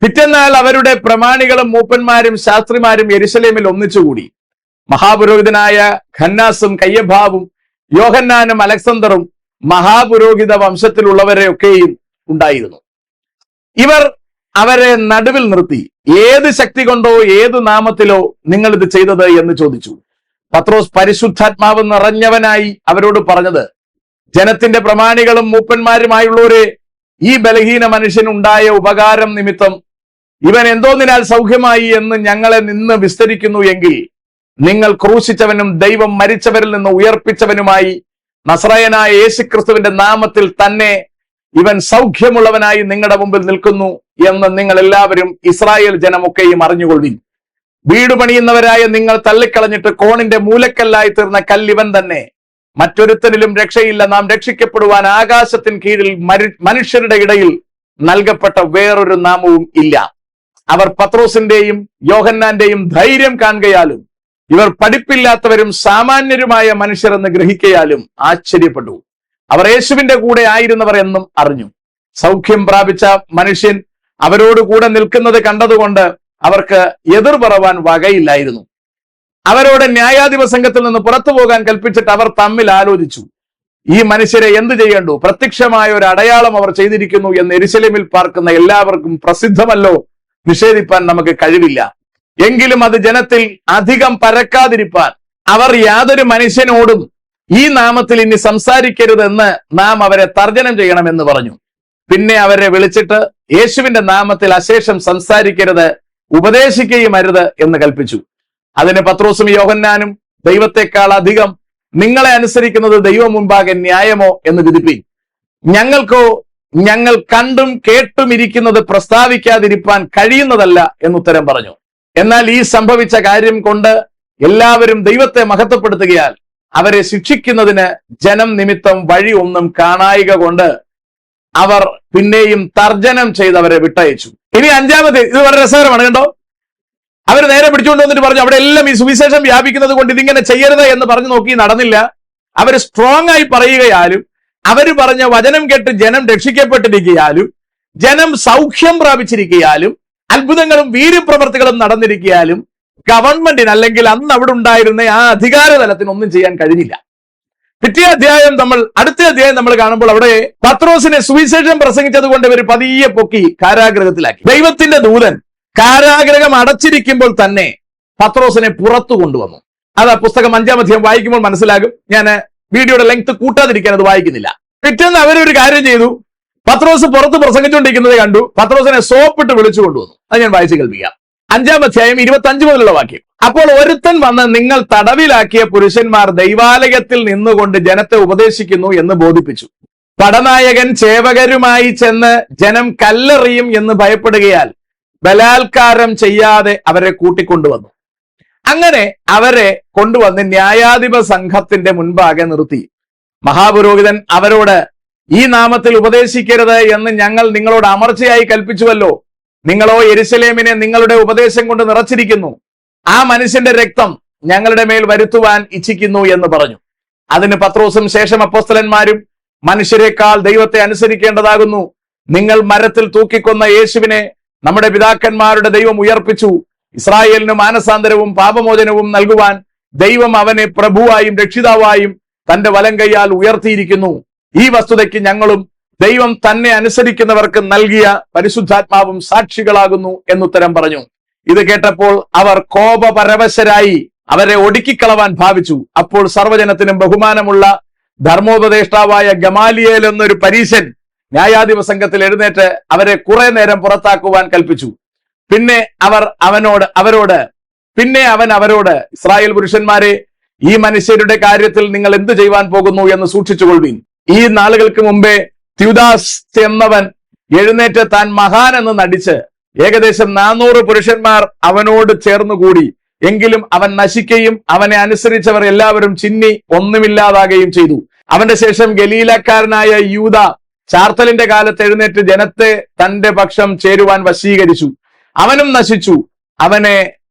പിറ്റേന്നാൾ അവരുടെ പ്രമാണികളും മൂപ്പന്മാരും ശാസ്ത്രിമാരും യെരുശലേമിൽ ഒന്നിച്ചുകൂടി. മഹാപുരോഹിതനായ ഖന്നാസും കയ്യഭാവും യോഹന്നാനും അലക്സണ്ടറും മഹാപുരോഹിത വംശത്തിലുള്ളവരെയൊക്കെയും ഉണ്ടായിരുന്നു. ഇവർ അവരെ നടുവിൽ നിർത്തി, ഏത് ശക്തി കൊണ്ടോ ഏത് നാമത്തിലോ നിങ്ങൾ ഇത് ചെയ്തത് എന്ന് ചോദിച്ചു. പത്രോസ് പരിശുദ്ധാത്മാവ് നിറഞ്ഞവനായി അവരോട് പറഞ്ഞത്, ജനത്തിന്റെ പ്രമാണികളും മൂപ്പന്മാരുമായുള്ളവരെ, ഈ ബലഹീന മനുഷ്യനുണ്ടായ ഉപകാരം നിമിത്തം ഇവൻ എന്തോന്നിനാൽ സൗഖ്യമായി എന്ന് ഞങ്ങളെ നിന്ന് വിസ്തരിക്കുന്നു എങ്കിൽ, നിങ്ങൾ ക്രൂശിച്ചവനും ദൈവം മരിച്ചവരിൽ നിന്ന് ഉയർപ്പിച്ചവനുമായി നസ്രായനായ യേശുക്രിസ്തുവിന്റെ നാമത്തിൽ തന്നെ ഇവൻ സൗഖ്യമുള്ളവനായി നിങ്ങളുടെ മുമ്പിൽ നിൽക്കുന്നു എന്ന് നിങ്ങൾ എല്ലാവരും ഇസ്രായേൽ ജനമൊക്കെയും അറിഞ്ഞുകൊള്ളുവിൻ. വീട് പണിയുന്നവരായ നിങ്ങൾ തള്ളിക്കളഞ്ഞിട്ട് കോണിന്റെ മൂലക്കല്ലായി തീർന്ന കല്ലിവൻ തന്നെ. മറ്റൊരുത്തനിലും രക്ഷയില്ല. നാം രക്ഷിക്കപ്പെടുവാൻ ആകാശത്തിന് കീഴിൽ മനുഷ്യരുടെ ഇടയിൽ നൽകപ്പെട്ട വേറൊരു നാമവും ഇല്ല. അവർ പത്രോസിന്റെയും യോഹന്നാന്റെയും ധൈര്യം കാണുകയാലും ഇവർ പഠിപ്പില്ലാത്തവരും സാമാന്യരുമായ മനുഷ്യരെന്ന് ഗ്രഹിക്കയാലും ആശ്ചര്യപ്പെട്ടു. അവർ യേശുവിന്റെ കൂടെ ആയിരുന്നവർ എന്നും അറിഞ്ഞു. സൗഖ്യം പ്രാപിച്ച മനുഷ്യൻ അവരോട് കൂടെ നിൽക്കുന്നത് കണ്ടതുകൊണ്ട് അവർക്ക് എതിർ പറവാൻ വകയില്ലായിരുന്നു. അവരോട് ന്യായാധിപ സംഘത്തിൽ നിന്ന് പുറത്തു പോകാൻ കൽപ്പിച്ചിട്ട് അവർ തമ്മിൽ ആലോചിച്ചു, ഈ മനുഷ്യരെ എന്ത് ചെയ്യേണ്ടു? പ്രത്യക്ഷമായ ഒരു അടയാളം അവർ ചെയ്തിരിക്കുന്നു എന്ന് യെരുശലേമിൽ പാർക്കുന്ന എല്ലാവർക്കും പ്രസിദ്ധമല്ലോ. നിഷേധിപ്പാൻ നമുക്ക് കഴിവില്ല. എങ്കിലും അത് ജനത്തിൽ അധികം പരക്കാതിരിപ്പാൻ അവർ യാതൊരു മനുഷ്യനോടും ഈ നാമത്തിൽ ഇനി സംസാരിക്കരുതെന്ന് നാം അവരെ തർജ്ജനം ചെയ്യണമെന്ന് പറഞ്ഞു. പിന്നെ അവരെ വിളിച്ചിട്ട് യേശുവിന്റെ നാമത്തിൽ അശേഷം സംസാരിക്കരുത്, ഉപദേശിക്കുകയും അരുത് എന്ന് കൽപ്പിച്ചു. അതിന് പത്രോസും യോഹന്നാനും, ദൈവത്തെക്കാൾ അധികം നിങ്ങളെ അനുസരിക്കുന്നത് ദൈവം മുമ്പാകെ ന്യായമോ എന്ന് വിധിപ്പിൻ. ഞങ്ങൾക്കോ ഞങ്ങൾ കണ്ടും കേട്ടും ഇരിക്കുന്നത് പ്രസ്താവിക്കാതിരിപ്പാൻ കഴിയുന്നതല്ല എന്നുത്തരം പറഞ്ഞു. എന്നാൽ ഈ സംഭവിച്ച കാര്യം കൊണ്ട് എല്ലാവരും ദൈവത്തെ മഹത്വപ്പെടുത്തുകയാൽ അവരെ ശിക്ഷിക്കുന്നതിന് ജനം നിമിത്തം വഴി ഒന്നും കാണായിക കൊണ്ട് അവർ പിന്നെയും തർജ്ജനം ചെയ്തവരെ വിട്ടയച്ചു. ഇനി 5-ാമത്, ഇത് വളരെ രസകരമാണ് കേട്ടോ. അവർ നേരെ പിടിച്ചുകൊണ്ട് വന്നിട്ട് പറഞ്ഞു, അവിടെ എല്ലാം ഈ സുവിശേഷം വ്യാപിക്കുന്നത് കൊണ്ട് ഇതിങ്ങനെ ചെയ്യരുത് എന്ന് പറഞ്ഞു നോക്കി, നടന്നില്ല. അവർ സ്ട്രോങ് ആയി പറയുകയാലും അവര് പറഞ്ഞ വചനം കേട്ട് ജനം രക്ഷിക്കപ്പെട്ടിരിക്കയാലും ജനം സൗഖ്യം പ്രാപിച്ചിരിക്കയാലും അത്ഭുതങ്ങളും വീര്യപ്രവർത്തികളും നടന്നിരിക്കയാലും ഗവൺമെന്റിന് അല്ലെങ്കിൽ അന്ന് അവിടെ ഉണ്ടായിരുന്ന ആ അധികാര തലത്തിന് ഒന്നും ചെയ്യാൻ കഴിഞ്ഞില്ല. അടുത്ത അധ്യായം നമ്മൾ കാണുമ്പോൾ അവിടെ പത്രോസിനെ സുവിശേഷം പ്രസംഗിച്ചത് കൊണ്ട് ഇവർ പതിയെ പൊക്കി കാരാഗ്രഹത്തിലാക്കി. ദൈവത്തിന്റെ ദൂതൻ കാരാഗ്രഹം അടച്ചിരിക്കുമ്പോൾ തന്നെ പത്രോസിനെ പുറത്തു കൊണ്ടുവന്നു. അത് പുസ്തകം 5-ാം അധ്യായം വായിക്കുമ്പോൾ മനസ്സിലാകും. ഞാൻ വീഡിയോയുടെ ലെങ്ത് കൂട്ടാതിരിക്കാൻ അത് വായിക്കുന്നില്ല. പിറ്റേന്ന് അവരൊരു കാര്യം ചെയ്തു. പത്രോസ് പുറത്ത് പ്രസംഗിച്ചുകൊണ്ടിരിക്കുന്നത് കണ്ടു. പത്രോസിനെ സോപ്പിട്ട് വിളിച്ചു കൊണ്ടുവന്നു. അത് ഞാൻ വായിച്ചു കേൾപ്പിക്കാം. 5-ാം അധ്യായം 25 മുതലുള്ള വാക്യം. അപ്പോൾ ഒരുത്തൻ വന്ന് നിങ്ങൾ തടവിലാക്കിയ പുരുഷന്മാർ ദൈവാലയത്തിൽ നിന്നുകൊണ്ട് ജനത്തെ ഉപദേശിക്കുന്നു എന്ന് ബോധിപ്പിച്ചു. പടനായകൻ ചേവകരുമായി ചെന്ന് ജനം കല്ലെറിയും എന്ന് ഭയപ്പെടുകയാൽ ബലാത്കാരം ചെയ്യാതെ അവരെ കൂട്ടിക്കൊണ്ടുവന്നു. അങ്ങനെ അവരെ കൊണ്ടുവന്ന് ന്യായാധിപ സംഘത്തിന്റെ മുൻപാകെ നിർത്തി. മഹാപുരോഹിതൻ അവരോട്, ഈ നാമത്തിൽ ഉപദേശിക്കരുത് എന്ന് ഞങ്ങൾ നിങ്ങളോട് അമർച്ചയായി കൽപ്പിച്ചുവല്ലോ. നിങ്ങളോ യെരുശലേമിനെ നിങ്ങളുടെ ഉപദേശം കൊണ്ട് നിറച്ചിരിക്കുന്നു. ആ മനുഷ്യന്റെ രക്തം ഞങ്ങളുടെ മേൽ വരുത്തുവാൻ ഇച്ഛിക്കുന്നു എന്ന് പറഞ്ഞു. അതിന് പത്രോസും ശേഷം അപ്പോസ്തലന്മാരും, മനുഷ്യരെക്കാൾ ദൈവത്തെ അനുസരിക്കേണ്ടതാകുന്നു. നിങ്ങൾ മരത്തിൽ തൂക്കിക്കൊന്ന യേശുവിനെ നമ്മുടെ പിതാക്കന്മാരുടെ ദൈവം ഉയർപ്പിച്ചു. ഇസ്രായേലിന് മാനസാന്തരവും പാപമോചനവും നൽകുവാൻ ദൈവം അവനെ പ്രഭുവായും രക്ഷിതാവായും തന്റെ വലം കൈയാൽ ഉയർത്തിയിരിക്കുന്നു. ഈ വസ്തുതയ്ക്ക് ഞങ്ങളും ദൈവം തന്നെ അനുസരിക്കുന്നവർക്ക് നൽകിയ പരിശുദ്ധാത്മാവും സാക്ഷികളാകുന്നു എന്നുത്തരം പറഞ്ഞു. ഇത് കേട്ടപ്പോൾ അവർ കോപപരവശരായി അവരെ ഒടുക്കിക്കളവാൻ ഭാവിച്ചു. അപ്പോൾ സർവ്വജനത്തിനും ബഹുമാനമുള്ള ധർമ്മോപദേഷ്ടാവായ ഗമാലിയേൽ എന്നൊരു പരീശൻ ന്യായാധിപ സംഘത്തിൽ എഴുന്നേറ്റ് അവരെ കുറെ നേരം പുറത്താക്കുവാൻ കൽപ്പിച്ചു. പിന്നെ അവൻ അവരോട്, ഇസ്രായേൽ പുരുഷന്മാരെ, ഈ മനുഷ്യരുടെ കാര്യത്തിൽ നിങ്ങൾ എന്ത് ചെയ്യുവാൻ പോകുന്നു എന്ന് സൂക്ഷിച്ചുകൊള്ളുവിൻ. ഈ നാളുകൾക്ക് മുമ്പേ ത്യുദാസ് എന്നവൻ എഴുന്നേറ്റ് താൻ മഹാൻ എന്ന് നടിച്ച് ഏകദേശം 400 പുരുഷന്മാർ അവനോട് ചേർന്നുകൂടി. എങ്കിലും അവൻ നശിക്കുകയും അവനെ അനുസരിച്ചവർ എല്ലാവരും ചിന്നി ഒന്നുമില്ലാതാകുകയും ചെയ്തു. അവന്റെ ശേഷം ഗലീലക്കാരനായ യൂദ ചാർത്തലിന്റെ കാലത്ത് എഴുന്നേറ്റ് ജനത്തെ തന്റെ പക്ഷം ചേരുവാൻ വശീകരിച്ചു. അവനും നശിച്ചു. അവനെ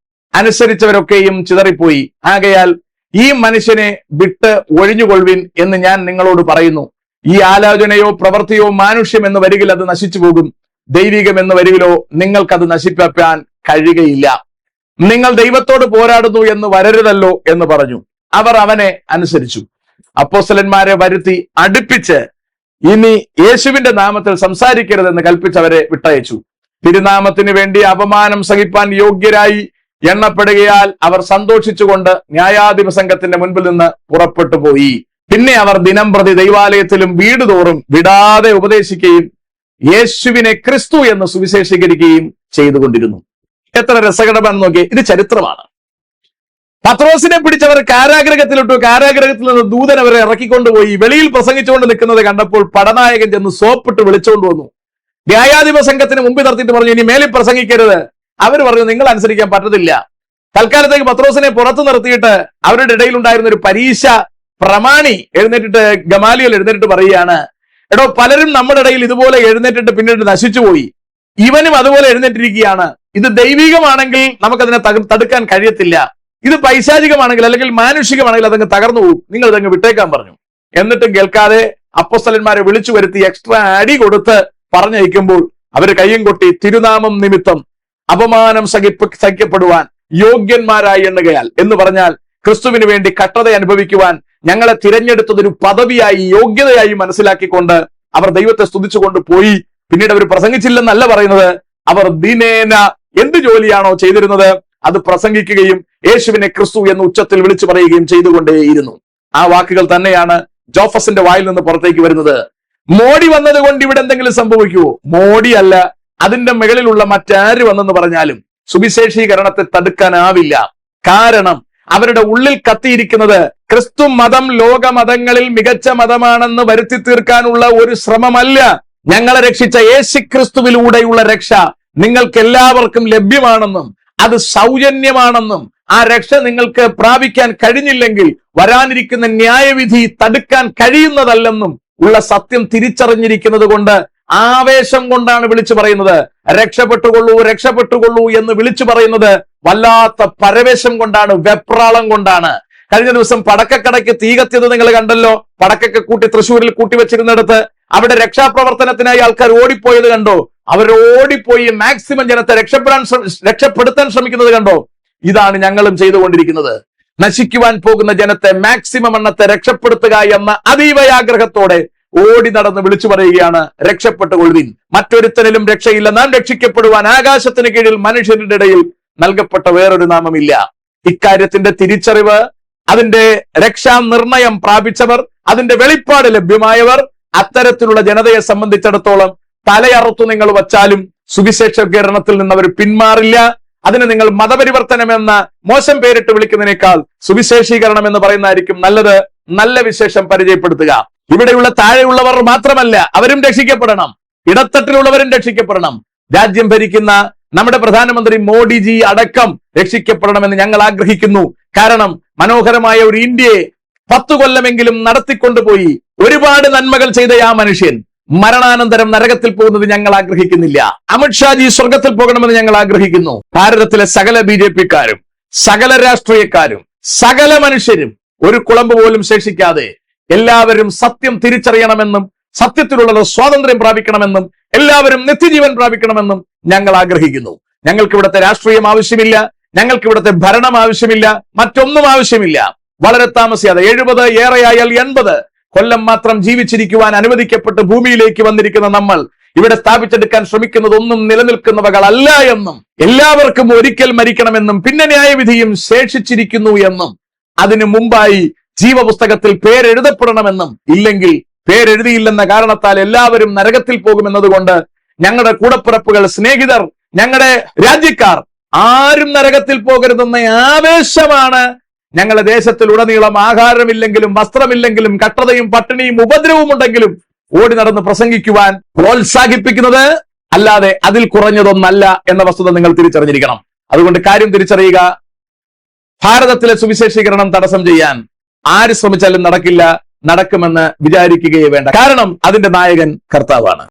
അനുസരിച്ചവരൊക്കെയും ചിതറിപ്പോയി. ആകയാൽ ഈ മനുഷ്യനെ വിട്ട് ഒഴിഞ്ഞുകൊള്ളുവിൻ എന്ന് ഞാൻ നിങ്ങളോട് പറയുന്നു. ഈ ആലോചനയോ പ്രവൃത്തിയോ മാനുഷ്യം എന്ന് വരികിൽ അത് നശിച്ചു പോകും. ദൈവികം എന്ന് വരികിലോ നിങ്ങൾക്കത് നശിപ്പിക്കാൻ കഴിയുകയില്ല. നിങ്ങൾ ദൈവത്തോട് പോരാടുന്നു എന്ന് വരരുതല്ലോ എന്ന് പറഞ്ഞു. അവർ അവനെ അനുസരിച്ചു. അപ്പോസ്തലന്മാരെ വരുത്തി അടുപ്പിച്ച് ഇനി യേശുവിന്റെ നാമത്തിൽ സംസാരിക്കരുതെന്ന് കൽപ്പിച്ചവരെ വിട്ടയച്ചു. തിരുനാമത്തിന് വേണ്ടി അപമാനം സഹിപ്പാൻ യോഗ്യരായി എണ്ണപ്പെടുകയാൽ അവർ സന്തോഷിച്ചുകൊണ്ട് ന്യായാധിപ സംഘത്തിന്റെ മുൻപിൽ നിന്ന് പുറപ്പെട്ടു പോയി. പിന്നെ അവർ ദിനംപ്രതി ദൈവാലയത്തിലും വീട് തോറും വിടാതെ ഉപദേശിക്കുകയും യേശുവിനെ ക്രിസ്തു എന്ന് സുവിശേഷീകരിക്കുകയും ചെയ്തുകൊണ്ടിരുന്നു. എത്ര രസകരമാണെന്ന് നോക്കിയേ. ഇത് ചരിത്രമാണ്. പത്രോസിനെ പിടിച്ചവർ കാരാഗ്രഹത്തിലിട്ടു. കാരാഗ്രഹത്തിൽ നിന്ന് ദൂതൻ അവരെ ഇറക്കിക്കൊണ്ടുപോയി. വെളിയിൽ പ്രസംഗിച്ചുകൊണ്ട് നിൽക്കുന്നത് കണ്ടപ്പോൾ പടനായകൻ ചെന്ന് സോപ്പിട്ട് വിളിച്ചുകൊണ്ട് വന്നു. ന്യായാധിപ സംഘത്തിന് മുമ്പിൽ നിർത്തിയിട്ട് പറഞ്ഞു, ഇനി മേലിൽ പ്രസംഗിക്കരുത്. അവർ പറഞ്ഞു, നിങ്ങൾ അനുസരിക്കാൻ പറ്റത്തില്ല. തൽക്കാലത്തേക്ക് പത്രോസിനെ പുറത്തു നിർത്തിയിട്ട് അവരുടെ ഇടയിൽ ഉണ്ടായിരുന്ന ഒരു പരീശ പ്രമാണി ഗമാലിയേൽ എഴുന്നേറ്റിട്ട് പറയുകയാണ്, എടോ, പലരും നമ്മുടെ ഇടയിൽ ഇതുപോലെ എഴുന്നേറ്റിട്ട് പിന്നീട് നശിച്ചുപോയി. ഇവനും അതുപോലെ എഴുന്നേറ്റിരിക്കുകയാണ്. ഇത് ദൈവികമാണെങ്കിൽ നമുക്കതിനെ തടുക്കാൻ കഴിയത്തില്ല. ഇത് പൈശാചികമാണെങ്കിൽ അല്ലെങ്കിൽ മാനുഷികമാണെങ്കിൽ അതങ്ങ് തകർന്നു പോകും. നിങ്ങൾ ഇതങ്ങ് വിട്ടേക്കാൻ പറഞ്ഞു. എന്നിട്ടും കേൾക്കാതെ അപ്പോസ്തലന്മാരെ വിളിച്ചു വരുത്തി എക്സ്ട്രാ അടി കൊടുത്ത് പറഞ്ഞയക്കുമ്പോൾ അവർ കയ്യും കൊട്ടി തിരുനാമം നിമിത്തം അപമാനം സഹിക്കപ്പെടുവാൻ യോഗ്യന്മാരായി എണ്ണുകയാൽ എന്ന് പറഞ്ഞാൽ ക്രിസ്തുവിന് വേണ്ടി കഷ്ടത അനുഭവിക്കുവാൻ ഞങ്ങളെ തിരഞ്ഞെടുത്തതൊരു പദവിയായി യോഗ്യതയായി മനസ്സിലാക്കിക്കൊണ്ട് അവർ ദൈവത്തെ സ്തുതിച്ചുകൊണ്ട് പോയി. പിന്നീട് അവർ പ്രസംഗിച്ചില്ലെന്നല്ല പറയുന്നത്, അവർ ദിനേന എന്ത് ജോലിയാണോ ചെയ്തിരുന്നത് അത് പ്രസംഗിക്കുകയും യേശുവിനെ ക്രിസ്തു എന്ന് ഉച്ചത്തിൽ വിളിച്ചു പറയുകയും ചെയ്തുകൊണ്ടേയിരുന്നു. ആ വാക്കുകൾ തന്നെയാണ് ജോഫസിന്റെ വായിൽ നിന്ന് പുറത്തേക്ക് വരുന്നത്. മോഡി വന്നത് കൊണ്ട് ഇവിടെ എന്തെങ്കിലും സംഭവിക്കുമോ? മോഡിയല്ല, അതിന്റെ മുകളിലുള്ള മറ്റാര് വന്നെന്ന് പറഞ്ഞാലും സുവിശേഷീകരണത്തെ തടുക്കാനാവില്ല. കാരണം അവരുടെ ഉള്ളിൽ കത്തിയിരിക്കുന്നത് ക്രിസ്തു മതം ലോകമതങ്ങളിൽ മികച്ച മതമാണെന്ന് വരുത്തി തീർക്കാനുള്ള ഒരു ശ്രമമല്ല. ഞങ്ങളെ രക്ഷിച്ച യേശു ക്രിസ്തുവിലൂടെയുള്ള രക്ഷ നിങ്ങൾക്ക് എല്ലാവർക്കും ലഭ്യമാണെന്നും അത് സൗജന്യമാണെന്നും ആ രക്ഷ നിങ്ങൾക്ക് പ്രാപിക്കാൻ കഴിഞ്ഞില്ലെങ്കിൽ വരാനിരിക്കുന്ന ന്യായവിധി തടുക്കാൻ കഴിയുന്നതല്ലെന്നും ഉള്ള സത്യം തിരിച്ചറിഞ്ഞിരിക്കുന്നത് കൊണ്ട് ആവേശം കൊണ്ടാണ് വിളിച്ചു പറയുന്നത്. രക്ഷപ്പെട്ടുകൊള്ളൂ, രക്ഷപ്പെട്ടുകൊള്ളൂ എന്ന് വിളിച്ചു പറയുന്നത് വല്ലാത്ത പരവേശം കൊണ്ടാണ്, വെപ്രാളം കൊണ്ടാണ്. കഴിഞ്ഞ ദിവസം പടക്കക്കടയ്ക്ക് തീ കത്തിയത് നിങ്ങൾ കണ്ടല്ലോ. പടക്കൊക്കെ കൂട്ടി തൃശ്ശൂരിൽ കൂട്ടിവെച്ചിരുന്നിടത്ത് അവിടെ രക്ഷാപ്രവർത്തനത്തിനായി ആൾക്കാർ ഓടിപ്പോയത് കണ്ടോ? അവർ ഓടിപ്പോയി മാക്സിമം ജനത്തെ രക്ഷപ്പെടുത്താൻ ശ്രമിക്കുന്നത് കണ്ടോ? ഇതാണ് ഞങ്ങളും ചെയ്തുകൊണ്ടിരിക്കുന്നത്. നശിക്കുവാൻ പോകുന്ന ജനത്തെ മാക്സിമം എണ്ണത്തെ രക്ഷപ്പെടുത്തുക എന്ന അതീവയാഗ്രഹത്തോടെ ഓടി നടന്ന് വിളിച്ചു പറയുകയാണ്, രക്ഷപ്പെട്ടുകൊള്ളുവിൻ, മറ്റൊരുത്തനിലും രക്ഷയില്ല, നാം രക്ഷിക്കപ്പെടുവാൻ ആകാശത്തിന് കീഴിൽ മനുഷ്യരുടെ ഇടയിൽ നൽകപ്പെട്ട വേറൊരു നാമമില്ല. ഇക്കാര്യത്തിന്റെ തിരിച്ചറിവ്, അതിന്റെ രക്ഷാനിർണയം പ്രാപിച്ചവർ, അതിന്റെ വെളിപ്പാട് ലഭ്യമായവർ അത്തരത്തിലുള്ള ജനതയെ സംബന്ധിച്ചിടത്തോളം തലയറുത്തു നിങ്ങൾ വച്ചാലും സുവിശേഷീകരണത്തിൽ നിന്ന് അവർ പിന്മാറില്ല. അതിന് നിങ്ങൾ മതപരിവർത്തനം എന്ന മോശം പേരിട്ട് വിളിക്കുന്നതിനേക്കാൾ സുവിശേഷീകരണം എന്ന് പറയുന്നതായിരിക്കും നല്ലത്. നല്ല വിശേഷം പരിചയപ്പെടുത്തുക. ഇവിടെയുള്ള താഴെയുള്ളവർ മാത്രമല്ല, അവരും രക്ഷിക്കപ്പെടണം. ഇടത്തട്ടിലുള്ളവരും രക്ഷിക്കപ്പെടണം. രാജ്യം ഭരിക്കുന്ന നമ്മുടെ പ്രധാനമന്ത്രി മോഡിജി അടക്കം രക്ഷിക്കപ്പെടണമെന്ന് ഞങ്ങൾ ആഗ്രഹിക്കുന്നു. കാരണം മനോഹരമായ ഒരു ഇന്ത്യയെ 10 കൊല്ലമെങ്കിലും നടത്തിക്കൊണ്ടുപോയി ഒരുപാട് നന്മകൾ ചെയ്ത ആ മനുഷ്യൻ മരണാനന്തരം നരകത്തിൽ പോകുന്നത് ഞങ്ങൾ ആഗ്രഹിക്കുന്നില്ല. അമിത്ഷാജി സ്വർഗത്തിൽ പോകണമെന്ന് ഞങ്ങൾ ആഗ്രഹിക്കുന്നു. ഭാരതത്തിലെ സകല BJP-ക്കാരും സകല രാഷ്ട്രീയക്കാരും സകല മനുഷ്യരും ഒരു കുളമ്പ് പോലും ശേഷിക്കാതെ എല്ലാവരും സത്യം തിരിച്ചറിയണമെന്നും സത്യത്തിലുള്ള സ്വാതന്ത്ര്യം പ്രാപിക്കണമെന്നും എല്ലാവരും നിത്യജീവൻ പ്രാപിക്കണമെന്നും ഞങ്ങൾ ആഗ്രഹിക്കുന്നു. ഞങ്ങൾക്ക് ഇവിടുത്തെ രാഷ്ട്രീയം ആവശ്യമില്ല, ഞങ്ങൾക്ക് ഇവിടുത്തെ ഭരണം ആവശ്യമില്ല, മറ്റൊന്നും ആവശ്യമില്ല. വളരെ താമസിയാതെ 70 ഏറെയായാൽ 80 കൊല്ലം മാത്രം ജീവിച്ചിരിക്കുവാൻ അനുവദിക്കപ്പെട്ട് ഭൂമിയിലേക്ക് വന്നിരിക്കുന്ന നമ്മൾ ഇവിടെ സ്ഥാപിച്ചെടുക്കാൻ ശ്രമിക്കുന്നതൊന്നും നിലനിൽക്കുന്നവകളല്ല എന്നും എല്ലാവർക്കും ഒരിക്കൽ മരിക്കണമെന്നും പിന്നെ ന്യായവിധിയും ശേഷിച്ചിരിക്കുന്നു എന്നും അതിനു മുമ്പായി ജീവപുസ്തകത്തിൽ പേരെഴുതപ്പെടണമെന്നും ഇല്ലെങ്കിൽ പേരെഴുതിയില്ലെന്ന കാരണത്താൽ എല്ലാവരും നരകത്തിൽ പോകുമെന്നതുകൊണ്ട് ഞങ്ങളുടെ കൂടപ്പിറപ്പുകൾ, സ്നേഹിതർ, ഞങ്ങളുടെ രാജ്യക്കാർ ആരും നരകത്തിൽ പോകരുതെന്ന ആവേശമാണ് ഞങ്ങളുടെ ദേശത്തിലുടനീളം. ആഹാരമില്ലെങ്കിലും വസ്ത്രമില്ലെങ്കിലും കട്ടതയും പട്ടിണിയും ഉപദ്രവവും ഉണ്ടെങ്കിലും ഓടി നടന്ന് പ്രസംഗിക്കുവാൻ പ്രോത്സാഹിപ്പിക്കുന്നത്. അല്ലാതെ അതിൽ കുറഞ്ഞതൊന്നല്ല എന്ന വസ്തുത നിങ്ങൾ തിരിച്ചറിഞ്ഞിരിക്കണം. അതുകൊണ്ട് കാര്യം തിരിച്ചറിയുക. ഭാരതത്തിലെ സുവിശേഷീകരണം തടസ്സം ചെയ്യാൻ ആര് ശ്രമിച്ചാലും നടക്കില്ല, നടക്കുമെന്ന് വിചാരിക്കുകയേ വേണ്ട. കാരണം അതിന്റെ നായകൻ കർത്താവാണ്.